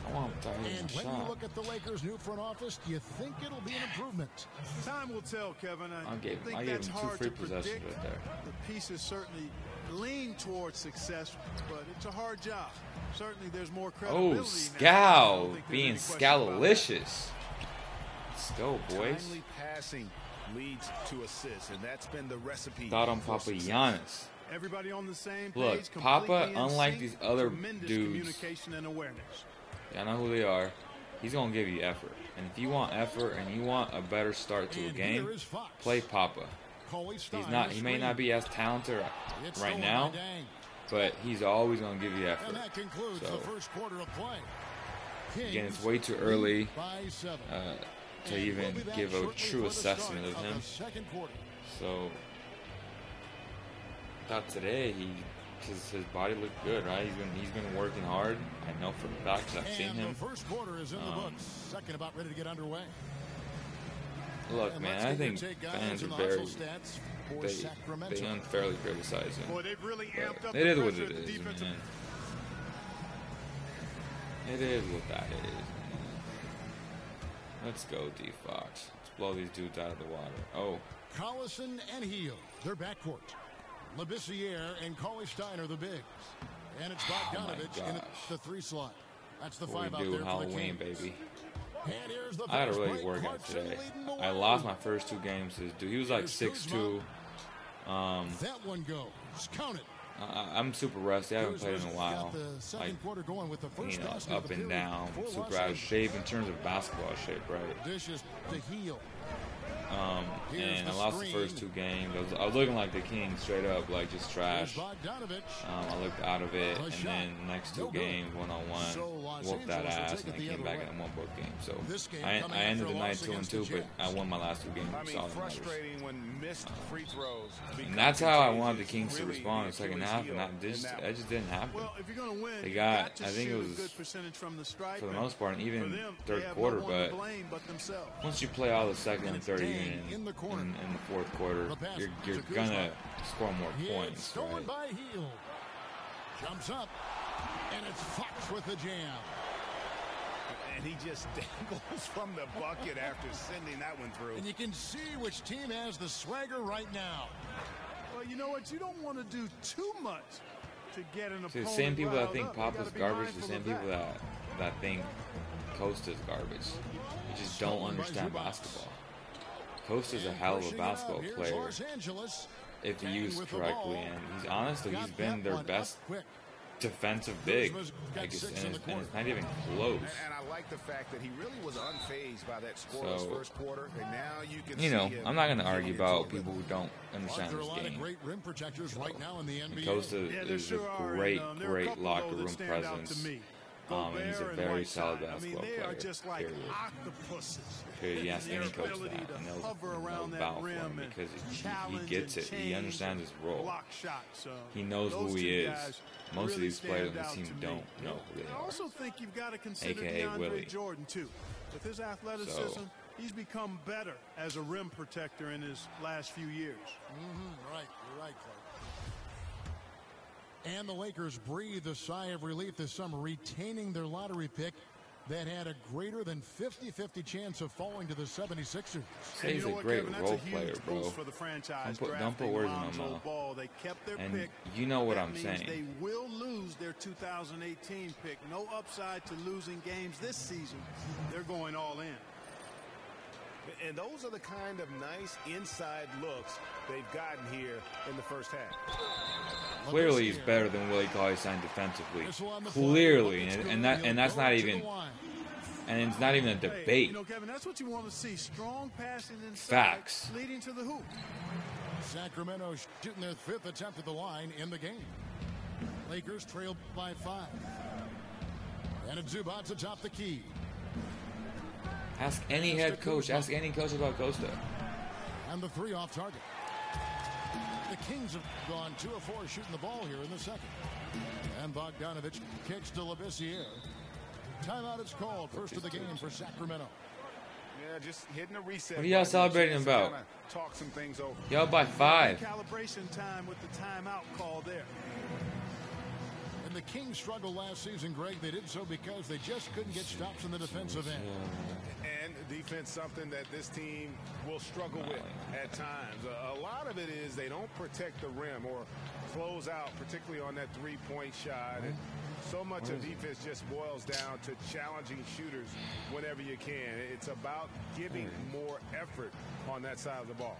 I want him to hit and the when shot. you look at the Lakers' new front office, do you think it'll be an improvement? Time will tell, Kevin. I gave him 2 free possessions right there. The pieces certainly lean towards success, but it's a hard job. Certainly there's more credibility. Oh, Scowl being Scowlicious. Let's go, boys. Timely passing leads to assists, and that's been the recipe. Thought on Papa Giannis. Everybody on the same page. Look, Papa, unlike these other dudes, communication and awareness. I know who they are. He's gonna give you effort, and if you want effort and you want a better start to a game, play Papa. He's not. He may not be as talented right now, but he's always gonna give you effort. And that concludes the first quarter of play. Again, it's way too early to even give a true assessment of him. So, thought today his body looked good, right? He's been working hard. I know for a fact because I've seen him. The first quarter is in the books. Second about ready to get underway. Look, man, I think fans are they unfairly criticize him. Boy, they've really amped up it is what it is, man. It is what that is, man. Let's go, D. Fox. Let's blow these dudes out of the water. Oh. Collison and Heel, their backcourt. Labissiere and Cauley Stein are the bigs. And it's Bogdanovich in the 3 slot. That's the 5 out there for Halloween, baby. I had to really work on it today. I lost my first 2 games to this dude. He was like 6'2". That one goes. Count it. I'm super rusty. I haven't played in a while. Like, you know, up and down. Super out of shape in terms of basketball shape, right? Dishes to Heel. And I lost the first 2 games. I was looking like the king, straight up, like just trash. I looked out of it, and then the next 2 games, 1-on-1, whooped that ass, and I came back and I won both games. So I ended the night 2-2, but I won my last 2 games. Frustrating when missed free throws. And that's how I wanted the Kings to respond in the second half, and that just didn't happen. Well, if you're going to win, they got, I think it was for the most part, and even third quarter, but once you play all the second and third in the 4th quarter, you're gonna score more points, stolen right? by Heel. Jumps up, and it's Fox with the jam. And he just dangles from the bucket after sending that one through. And you can see which team has the swagger right now. Well, you know what? You don't want to do too much to get an opponent. The same people that think Papa's garbage, the same people that think Costa's garbage. You just don't understand basketball. Costa's a hell of a basketball player if used correctly, and he's been their best defensive big. Like and it's not even close. And I like the fact that he really was unfazed by that scoreless first quarter. And now you can see I'm not going to argue about people who don't understand this game. Costa is a great locker room presence. And he's a very solid basketball player, period. You ask any coach that, and they'll vouch for him because he gets it. He understands his role. He knows who he is. Most of these players on this team don't know who they are. I also think you've got to consider AKA Willie Jordan, too. With his athleticism, he's become better as a rim protector in his last few years. Right. You're right, Clark. And the Lakers breathe a sigh of relief this summer, retaining their lottery pick that had a greater than 50-50 chance of falling to the 76ers. He's a great role player, bro. For the franchise don't put words in my mouth. They kept their and pick. You know what I'm saying. They will lose their 2018 pick. No upside to losing games this season. They're going all in. And those are the kind of nice inside looks they've gotten here in the first half. Clearly, he's better than Willie Cauley-Stein defensively. Clearly, and that's not even, and it's not even a debate. You know, Kevin, that's what you want to see. Strong passing inside, facts leading to the hoop. Sacramento shooting their 5th attempt at the line in the game. Lakers trail by 5. And it's Zubac atop the key. Ask any head coach. Ask any coach about Costa. And the 3 off target. The Kings have gone 2 of 4 shooting the ball here in the second. And Bogdanovic kicks to Labissiere. Timeout is called. First of the game for Sacramento. Yeah, just hitting a reset. What are y'all celebrating about? Talk some things over. Y'all by 5. Calibration time with the timeout call there. And the Kings struggled last season, Greg. They did so because they just couldn't get stops in the defensive end. And defense, something that this team will struggle with at times. A lot of it is they don't protect the rim or close out, particularly on that three-point shot. And so much of defense just boils down to challenging shooters whenever you can. It's about giving more effort on that side of the ball.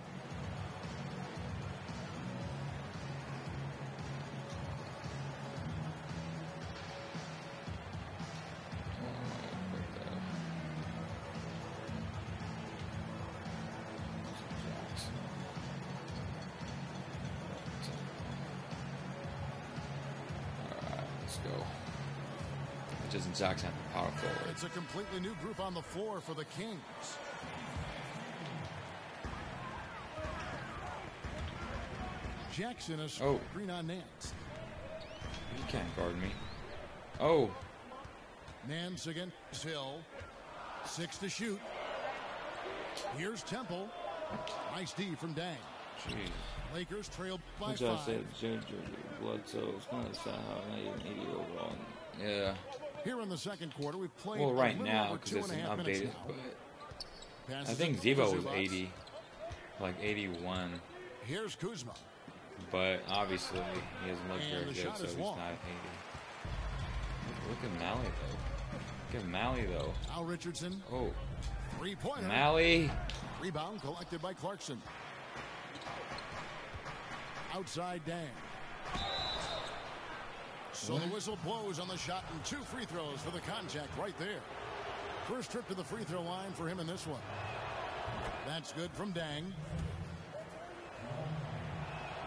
Jackson power forward. It's a completely new group on the floor for the Kings. Jackson is screen on Nance. You can't guard me. Oh. Nance against Hill. 6 to shoot. Here's Temple. Nice D from Dang. Jeez. Lakers trail by 5. I said Bledsoe was kind of sad how not even 80 overall. Yeah. Here in the second quarter, we've played. Well, right now, because it's updated, but I think Zebo was 80, like 81. Here's Kuzma. But obviously, he doesn't look very good, so he's not 80. Look at Mally, though. Look at Mally, though. Al Richardson. Oh. 3-pointer. Mally. Rebound collected by Clarkson. Outside Dang. So the whistle blows on the shot and 2 free throws for the contact right there. First trip to the free throw line for him in this one. That's good from Dang.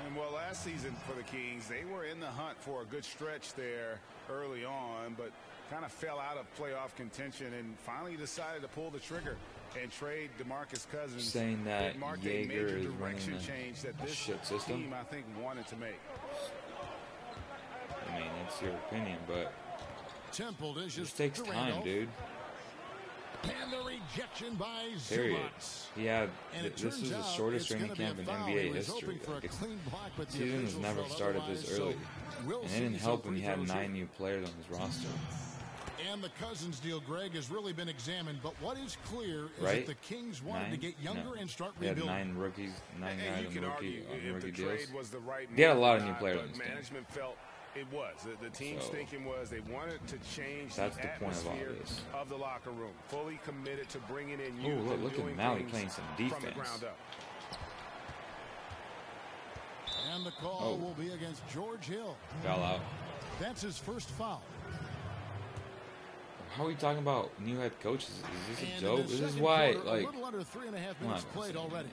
And well, last season for the Kings, they were in the hunt for a good stretch there early on, but kind of fell out of playoff contention and finally decided to pull the trigger and trade DeMarcus Cousins. Saying that Jaeger is running change that this shit system. Team, I think, wanted to make. I mean, it's your opinion, but Temple this takes time, dude. And the rejection by Period. Zubac. This is the shortest training camp in NBA history. Like, season has never started this early. And it didn't help when he had 9 new players on his roster. And the Cousins deal, Greg, has really been examined. But what is clear is that the Kings wanted to get younger and start rebuilding. They had 9 rookies, 9 guys on rookie deals. Right, they had a lot of new players on this team. Management felt it was. The team's thinking was they wanted to change the atmosphere of the locker room. Fully committed to bringing in youth and look at Mally playing some defense. From the ground up. And the call will be against George Hill. Foul out. That's his first foul. How are we talking about new head coaches? Is this a joke? This is why, like, a little under 3.5 minutes played already.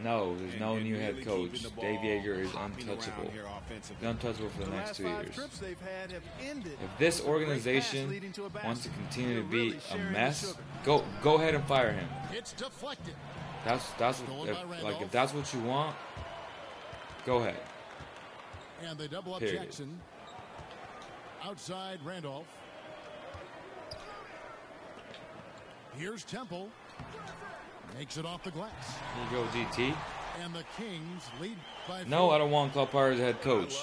No, there's no new head coach. Dave Yeager is untouchable. He's untouchable for the next 2 years. If this organization wants to continue to be a mess, go ahead and fire him. It's deflected. If that's what you want, go ahead. And they double up Period. Jackson. Outside Randolph. Here's Temple. Makes it off the glass. Here you go, GT. And the Kings lead by No, I don't want Calipari as a head coach.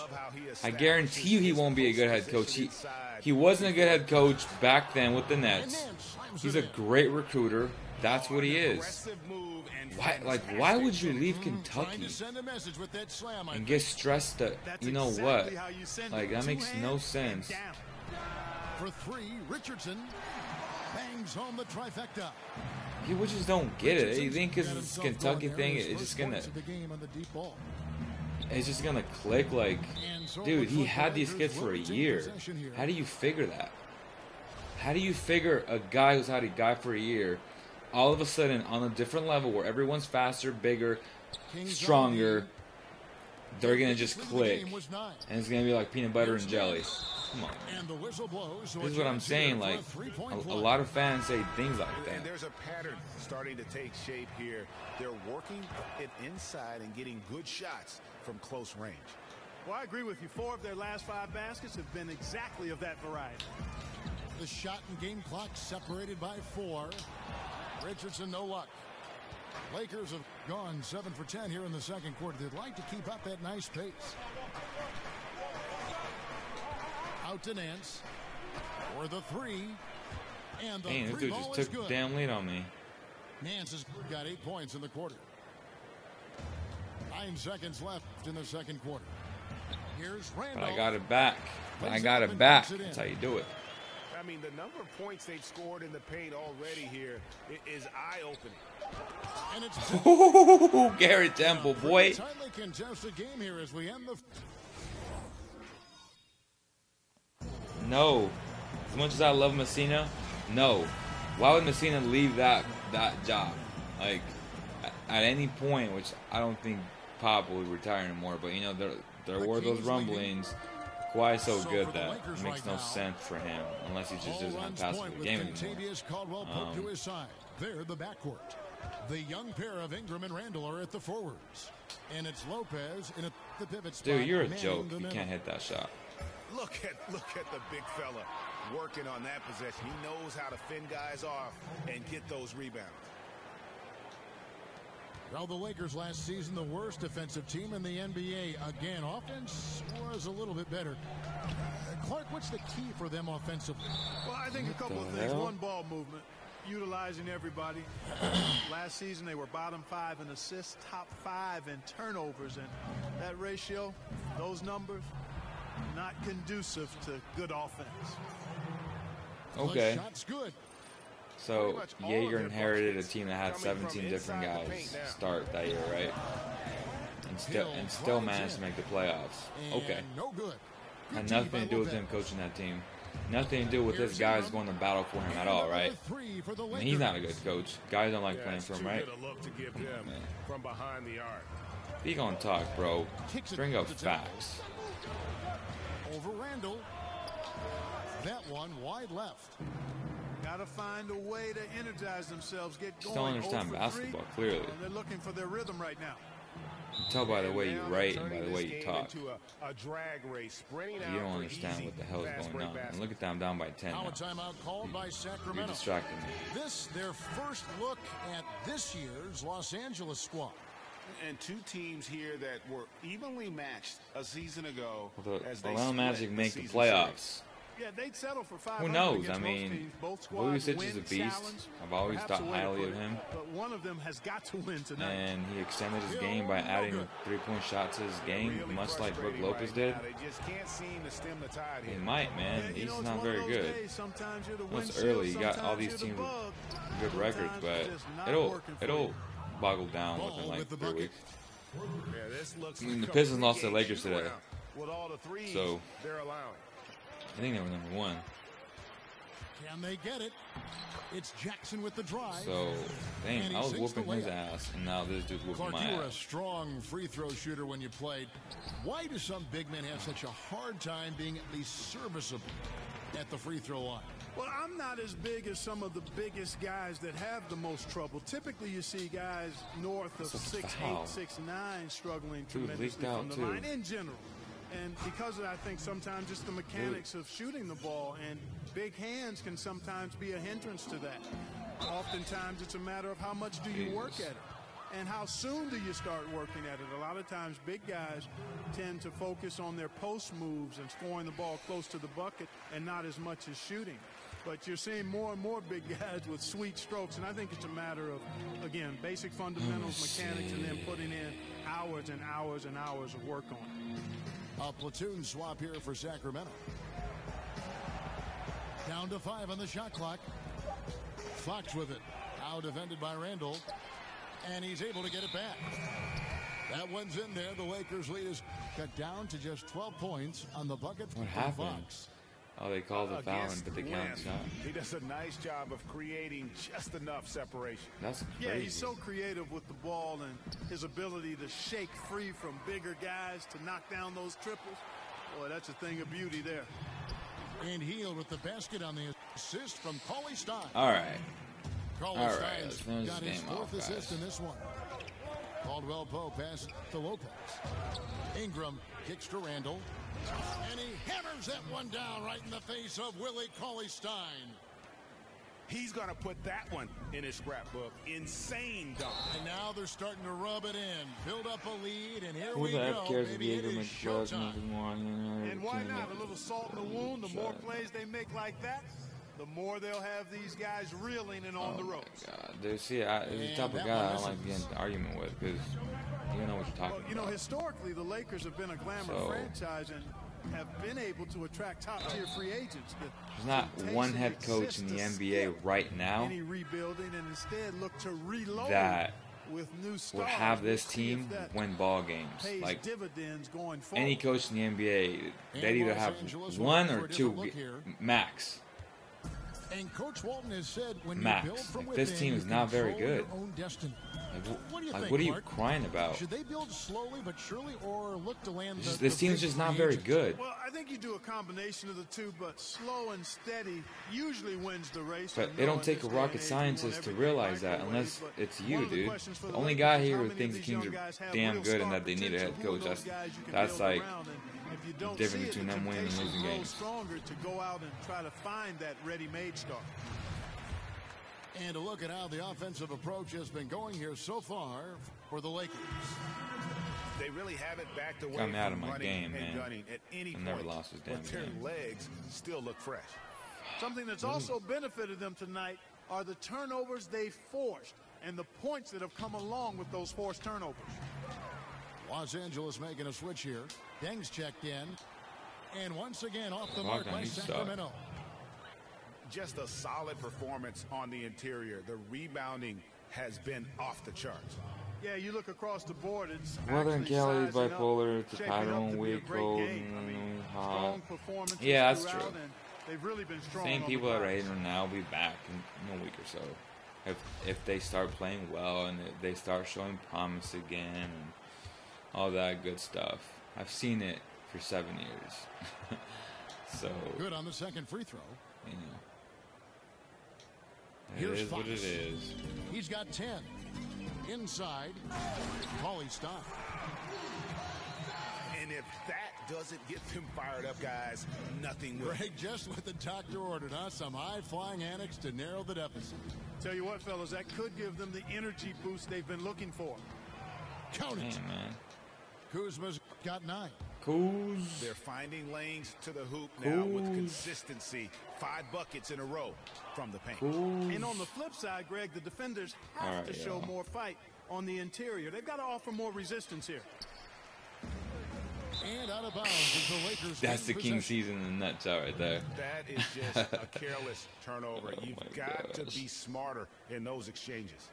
I guarantee you he won't be a good head coach. He wasn't a good head coach back then with the Nets. He's a great recruiter. That's what he is. Why would you leave Kentucky and get stressed that, you know what? Like, that makes no sense. For three, Richardson bangs home the trifecta. People just don't get it. You think because it's Kentucky thing, it's just gonna click. Like, dude, he had these kids for a year. How do you figure that? How do you figure a guy who's had a guy for a year, all of a sudden on a different level where everyone's faster, bigger, stronger, they're gonna just click, and it's gonna be like peanut butter and jelly? Come on. This is what I'm saying. Like, a lot of fans say things like that. And there's a pattern starting to take shape here. They're working it inside and getting good shots from close range. Well, I agree with you. 4 of their last 5 baskets have been exactly of that variety. The shot and game clock separated by 4. Richardson, no luck. Lakers have gone 7 for 10 here in the second quarter. They'd like to keep up that nice pace. Out to Nance for the 3, and the this dude just took good. Damn lead on me. Nance has got 8 points in the quarter. 9 seconds left in the second quarter. Here's Randall. But I got it back. That's how you do it. I mean, the number of points they've scored in the paint already here is eye-opening. And it's Garrett Temple, boy. Tightly contested game here as we end the. No. As much as I love Messina, no. Why would Messina leave that job? Like, at any point, which I don't think Pop will retire anymore, but, you know, there were those rumblings. Kawhi's so good that it makes no sense for him unless he just doesn't have pass the game anymore. They're the backcourt. The young pair of Ingram and Randall are at the forwards. And it's Lopez in the pivot spot. Dude, you're a joke. You can't hit that shot. Look at the big fella working on that possession. He knows how to fend guys off and get those rebounds. Well, the Lakers last season, the worst defensive team in the NBA. Again, offense was a little bit better. Clark, what's the key for them offensively? Well, I think a couple of things. One, ball movement, utilizing everybody. Last season, they were bottom 5 in assists, top 5 in turnovers, and that ratio, those numbers, not conducive to good offense. Okay. The shot's good. So, Jaeger inherited a team that had 17 different guys start that year, right? And still managed to make the playoffs. Okay. Had nothing to do with him coaching that team. Nothing to do with this guys going to battle for him at all, right? I mean, he's not a good coach. Guys don't like playing for him, right? From behind the arc. Be gonna talk, bro. Bring up facts. Over Randall. That one wide left. Got to find a way to energize themselves, get going. Don't understand basketball, clearly. They're looking for their rhythm right now. You tell by the way you write and by the way you talk. You don't understand what the hell is going on. And look at that, I'm down by 10 now. Timeout called by Sacramento. You're distracting me. This their first look at this year's Los Angeles squad. And 2 teams here that were evenly matched a season ago. Well, the Orlando Magic make the playoffs. Yeah, they'd settle for 500. Who knows? I mean, Vucevic is a beast. I've always thought highly of him. But one of them has got to win tonight. And he extended his game by adding a 3-point shot to his game, much like Brook Lopez did. He might, man. He's not very good. It's early. You got all these teams with good records, but it'll boggle down within like 3 weeks. I mean, the Pistons lost to the Lakers today, so I think they were number 1. Can they get it? It's Jackson with the drive. So, dang, I was whooping his ass, and now this dude's whooping my ass. You were a strong free throw shooter when you played. Why do some big men have such a hard time being at least serviceable at the free throw line? Well, I'm not as big as some of the biggest guys that have the most trouble. Typically, you see guys north of 6'8", 6'9", struggling tremendously from the line in general. And because of that, I think sometimes just the mechanics of shooting the ball and big hands can sometimes be a hindrance to that. Oftentimes, it's a matter of how much do you work at it. and how soon do you start working at it? A lot of times big guys tend to focus on their post moves and scoring the ball close to the bucket and not as much as shooting. But you're seeing more and more big guys with sweet strokes, and I think it's a matter of, again, basic fundamentals, mechanics, and then putting in hours and hours and hours of work on it. A platoon swap here for Sacramento. Down to 5 on the shot clock. Fox with it. Now defended by Randall. And he's able to get it back. That one's in there. The Lakers lead is cut down to just 12 points on the bucket. What happened? Fox. Oh, they called the foul, but they can't shot. He does a nice job of creating just enough separation. That's crazy. Yeah, he's so creative with the ball and his ability to shake free from bigger guys to knock down those triples. Boy, that's a thing of beauty there. And Heel with the basket on the assist from Cauley Stein. All right. Cauley Stein's got his 4th assist in this one. Caldwell Pope passes to Lopez. Ingram kicks to Randall. And he hammers that one down right in the face of Willie Cauley Stein. He's going to put that one in his scrapbook. Insane dunk. And now they're starting to rub it in. Build up a lead, and here Who we the go. F cares if Maybe it Ingram is makes showtime. And why not? A little salt in the wound. The more plays they make like that, the more they'll have these guys reeling and on the ropes. Oh, my God. Dude, see, he's the type of guy I don't like getting an argument with because you don't know what you're talking about. You know, historically, the Lakers have been a glamour franchise and have been able to attract top-tier free agents. There's not one head coach in the NBA right now any rebuilding and instead look to reload that with new stars would have this team win ball games. Like dividends going forward. any coach in the NBA, they'd either have one or two max. And Coach Walton has said when max. you build from like, within, this team is not very good. Own destiny. What do you think, what are you Mark? crying about? Should they build slowly but surely, or look to land this team's just not very good. Well, I think you do a combination of the two, but slow and steady usually wins the race. But it don't take a rocket scientist to realize that unless it's you, dude. The only guy here who thinks the Kings are damn good and that they need a head coach, that's like the difference between them winning and losing games. Stronger to go out and try to find that ready-made star. And to look at how the offensive approach has been going here so far for the Lakers. They really haven't backed away Got me out of from my running game, and man. gunning at any I point, never lost this damn but their game. legs still look fresh. Something that's also benefited them tonight are the turnovers they forced and the points that have come along with those forced turnovers. Los Angeles making a switch here. Deng's checked in. And once again off the mark by Sacramento. Just a solid performance on the interior. The rebounding has been off the charts. Yeah, you look across the board. It's Northern Cali's bipolar. It's a pattern, weak, cold, hot. Yeah, that's true. They've really been strong. Same people that are hating now will be back in a week or so. If they start playing well and if they start showing promise again and all that good stuff. I've seen it for 7 years. So good on the second free throw. You know. Here's It is Fox. what it is. He's got 10. Inside, Cauley Stein. And if that doesn't get them fired up, guys, nothing will. Greg, just what the doctor ordered, huh? Some high-flying annex to narrow the deficit. Tell you what, fellas, that could give them the energy boost they've been looking for. Count it. Damn, man. Kuzma's got 9. Kuz. They're finding lanes to the hoop now with consistency. 5 buckets in a row from the paint. And on the flip side, Greg, the defenders have to show more fight on the interior. They've got to offer more resistance here. And out of bounds is the Lakers. That's the King season in a nutshell right there. That is just a careless turnover. You've got to be smarter in those exchanges.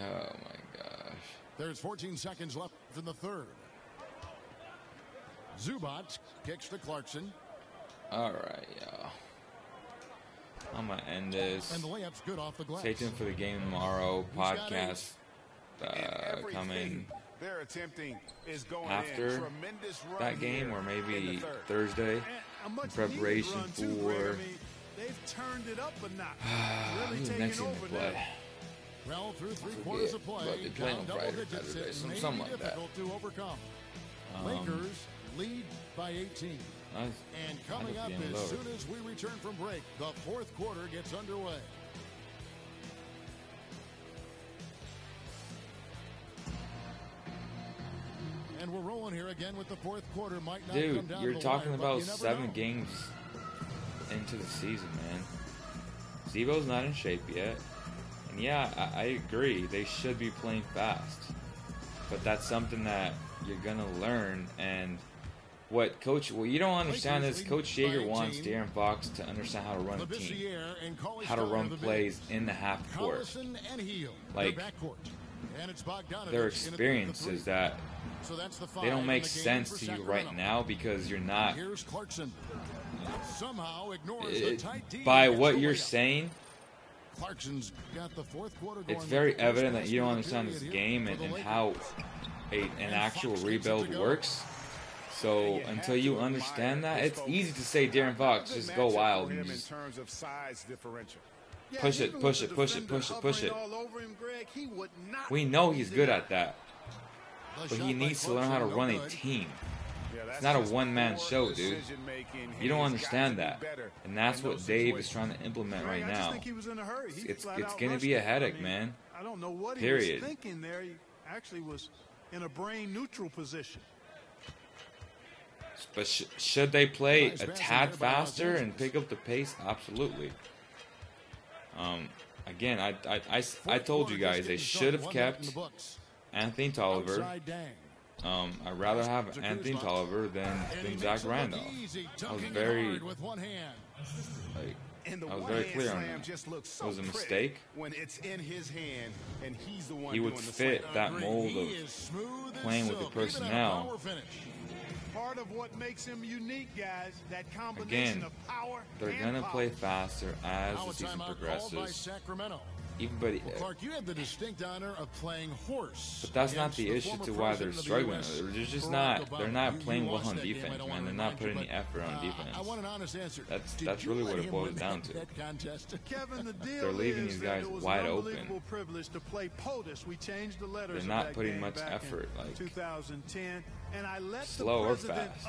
Oh my gosh. There's 14 seconds left in the third. Zubac kicks to Clarkson. All right, y'all. I'm going to end this. And the layup's good off the glass. Stay tuned for the game tomorrow. Podcast coming they're attempting is going after that game or maybe Thursday in preparation for they've turned it up a notch. who's the next game they play. Well, through 3 quarters of play, but they play on Friday or Saturday, something like that. Difficult to overcome. Lakers lead by 18. Nice. And coming up as soon as we return from break, the fourth quarter gets underway. zone here again with the fourth quarter. Might not Dude, come down you're the talking wire, about you never 7 know. games into the season, man. Zebo's not in shape yet. And yeah, I agree. They should be playing fast. But that's something that you're going to learn. And what you don't understand is Coach Yeager wants De'Aaron Fox to understand how to run a team. How to run plays in the half court. Like, their experience is that they don't make sense to you right now because you're not... by what you're saying, it's very evident that you don't understand this game and how an actual rebuild works. So until you understand that, it's easy to say, De'Aaron Fox, just go wild and just push it, push it, push it, push it, push it. We know he's good at that, but he needs to learn how to run a team. It's not a one-man show, dude. You don't understand that. And that's what Dave is trying to implement right now. It's going to be a headache, man. I don't know what Period. He was thinking there. He actually was in a brain-neutral position. But should they play a tad faster and pick up the pace? Absolutely. Again, I told you guys they should have kept Anthony Tolliver. I'd rather have Anthony Tolliver than Zach Randolph. I was very clear on that. It was a mistake. He would fit that mold of playing with the personnel. Part of what makes him unique, guys, that Again, combination of power they're going to play faster as the season progresses. But you had the distinct honor of playing horse. But that's not the issue to why they're struggling. They're just not. They're not playing well on defense, man. They're not putting any effort on defense. I want an honest answer. That's really what it boils down to. They're leaving these guys wide open. They're not putting much effort. Like 2010, and I let slow or fast.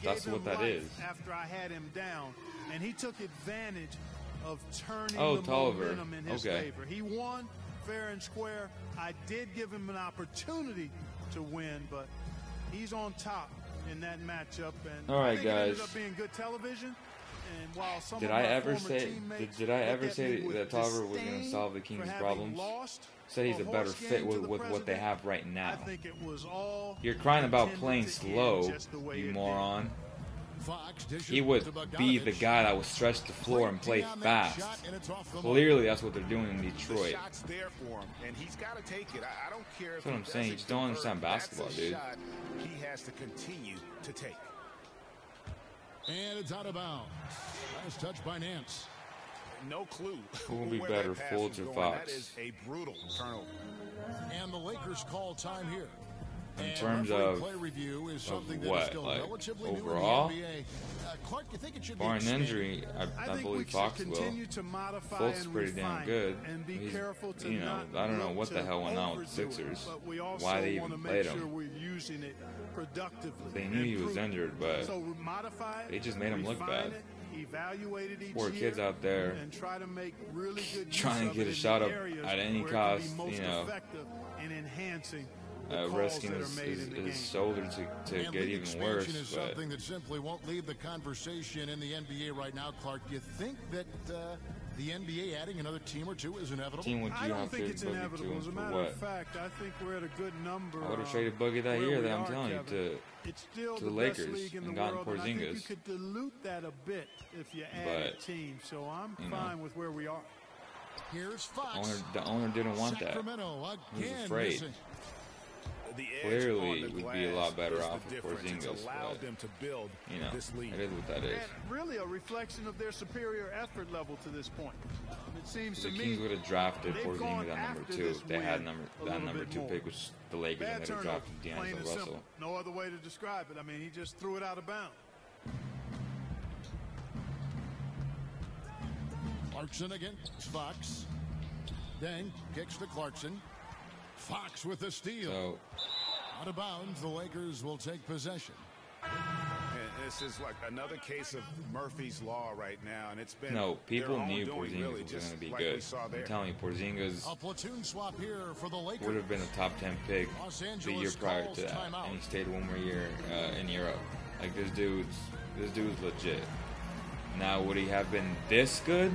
That's what that is. After I had him down, and he took advantage of turning the Tolliver. Momentum in his favor. He won fair and square. I did give him an opportunity to win, but he's on top in that matchup. And all right, I think guys. it ended up being good television. And while some did of I my ever former say teammates did I ever look at say me that with Tolliver was going to disdain solve the for Kings' having problems? lost Said he's a better horse fit game with to the what they president, have right now. I think it was all You're crying about intended playing to end slow, just the way you it moron. Fox He would be the guy that would stretch the floor and play fast. Clearly, that's what they're doing in Detroit. That's what I'm saying. You just don't understand basketball, dude. He has to continue to take. And it's out of bounds. Nice touch by Nance. No clue. Who will be better, Fultz or Fox? That is a brutal turnover. And the Lakers call time here. In terms of what, like overall, barring injury, I believe Fox will. Fultz is pretty damn good. He's, I don't know what the hell went on with the Sixers. Why they even played him? They knew he was injured, but they just made him look bad. Poor kids out there trying to get a shot up at any cost, risking his shoulder to get even worse. Is something that simply won't leave the conversation in the NBA right now, Clark. Do you think that the NBA adding another team or two is inevitable? I don't think it's inevitable. As a matter of fact, I think we're at a good number. I would have traded Boogie that year that I'm telling you to the Lakers and gotten Porzingis. You could dilute that a bit if you add a team. So I'm fine with where we are. Here's Fox. The owner didn't want that. He was afraid. Clearly, it would be a lot better off with Porzingis, but, it is what that is. And really a reflection of their superior effort level to this point. It seems to me the Kings would have drafted Porzingis at number 2 if they had that number 2 pick, which is the Lakers, and they'd have drafted D'Angelo Russell. No other way to describe it. I mean, he just threw it out of bounds. Clarkson against Fox. Then kicks to Clarkson. Fox with the steal. Out of bounds, the Lakers will take possession. And this is like another case of Murphy's Law right now, and it's been people knew Porzingis was going to be good. I'm telling you, Porzingis would have been a top 10 pick the year prior to that, and he stayed one more year in Europe. Like this dude's legit. Now, would he have been this good?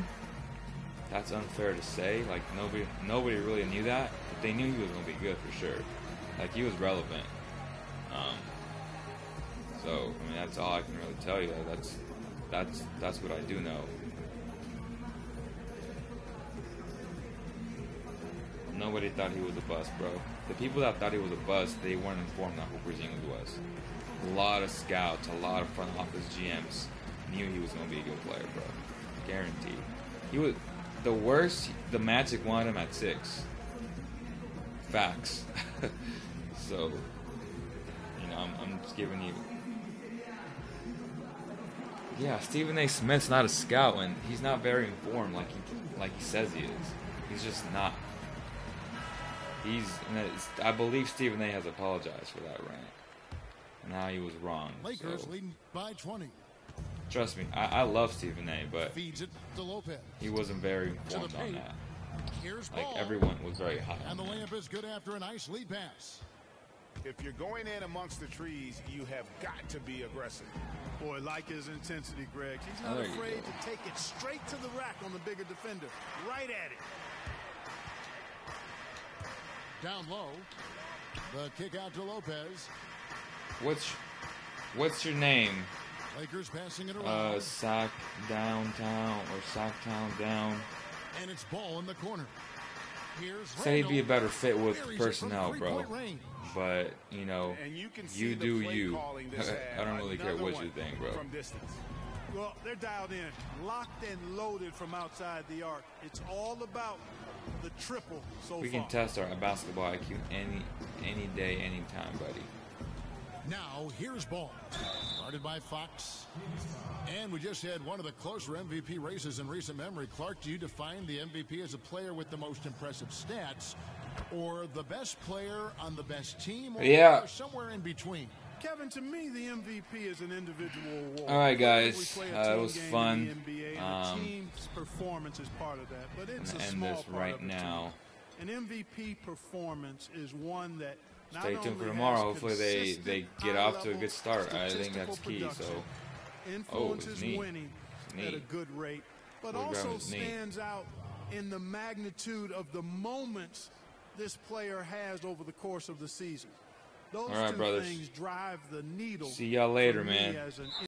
That's unfair to say. Like nobody really knew that, but they knew he was going to be good for sure. Like he was relevant. So I mean, that's all I can really tell you. That's what I do know. Nobody thought he was a bust, bro. The people that thought he was a bust, they weren't informed on who Porzingis was. A lot of scouts, a lot of front office GMs knew he was going to be a good player, bro. Guaranteed. He was the worst. The Magic wanted him at 6. Facts. So, you know, I'm just giving you. Yeah, Stephen A. Smith's not a scout, and he's not very informed like he says he is. He's just not. I believe Stephen A. has apologized for that rant. And how he was wrong. Lakers leading by 20. Trust me, I love Stephen A., but Feeds it to Lopez. He wasn't very informed on that. Like everyone was very high. And the layup is good after a nice lead pass. If you're going in amongst the trees, you have got to be aggressive. Boy, like his intensity, Greg. He's not afraid to take it straight to the rack on the bigger defender. Right at it. Down low. The kick out to Lopez. What's your name? Lakers passing it around. Sock downtown or Socktown down. And it's ball in the corner. Said he'd be a better fit with personnel, bro. But, you know, you do you. I don't really care what you think, bro. Well, they're dialed in, locked and loaded from outside the arc. It's all about the triple so far. We can test our basketball IQ any day, anytime, buddy. Now, here's ball. Guarded by Fox. And we just had one of the closer MVP races in recent memory. Clark, do you define the MVP as a player with the most impressive stats, or the best player on the best team, or somewhere in between? Kevin, to me, the MVP is an individual award. All right, guys. It was fun. Team's performance is part of that, but it's a end small this part right of the now. Team. An MVP performance is one that stay tuned for tomorrow. Hopefully they get off to a good start. I think that's key. So, influences winning at a good rate, but also stands out in the magnitude of the moments this player has over the course of the season. Those all right, two brothers. things drive the needle. See y'all later, man.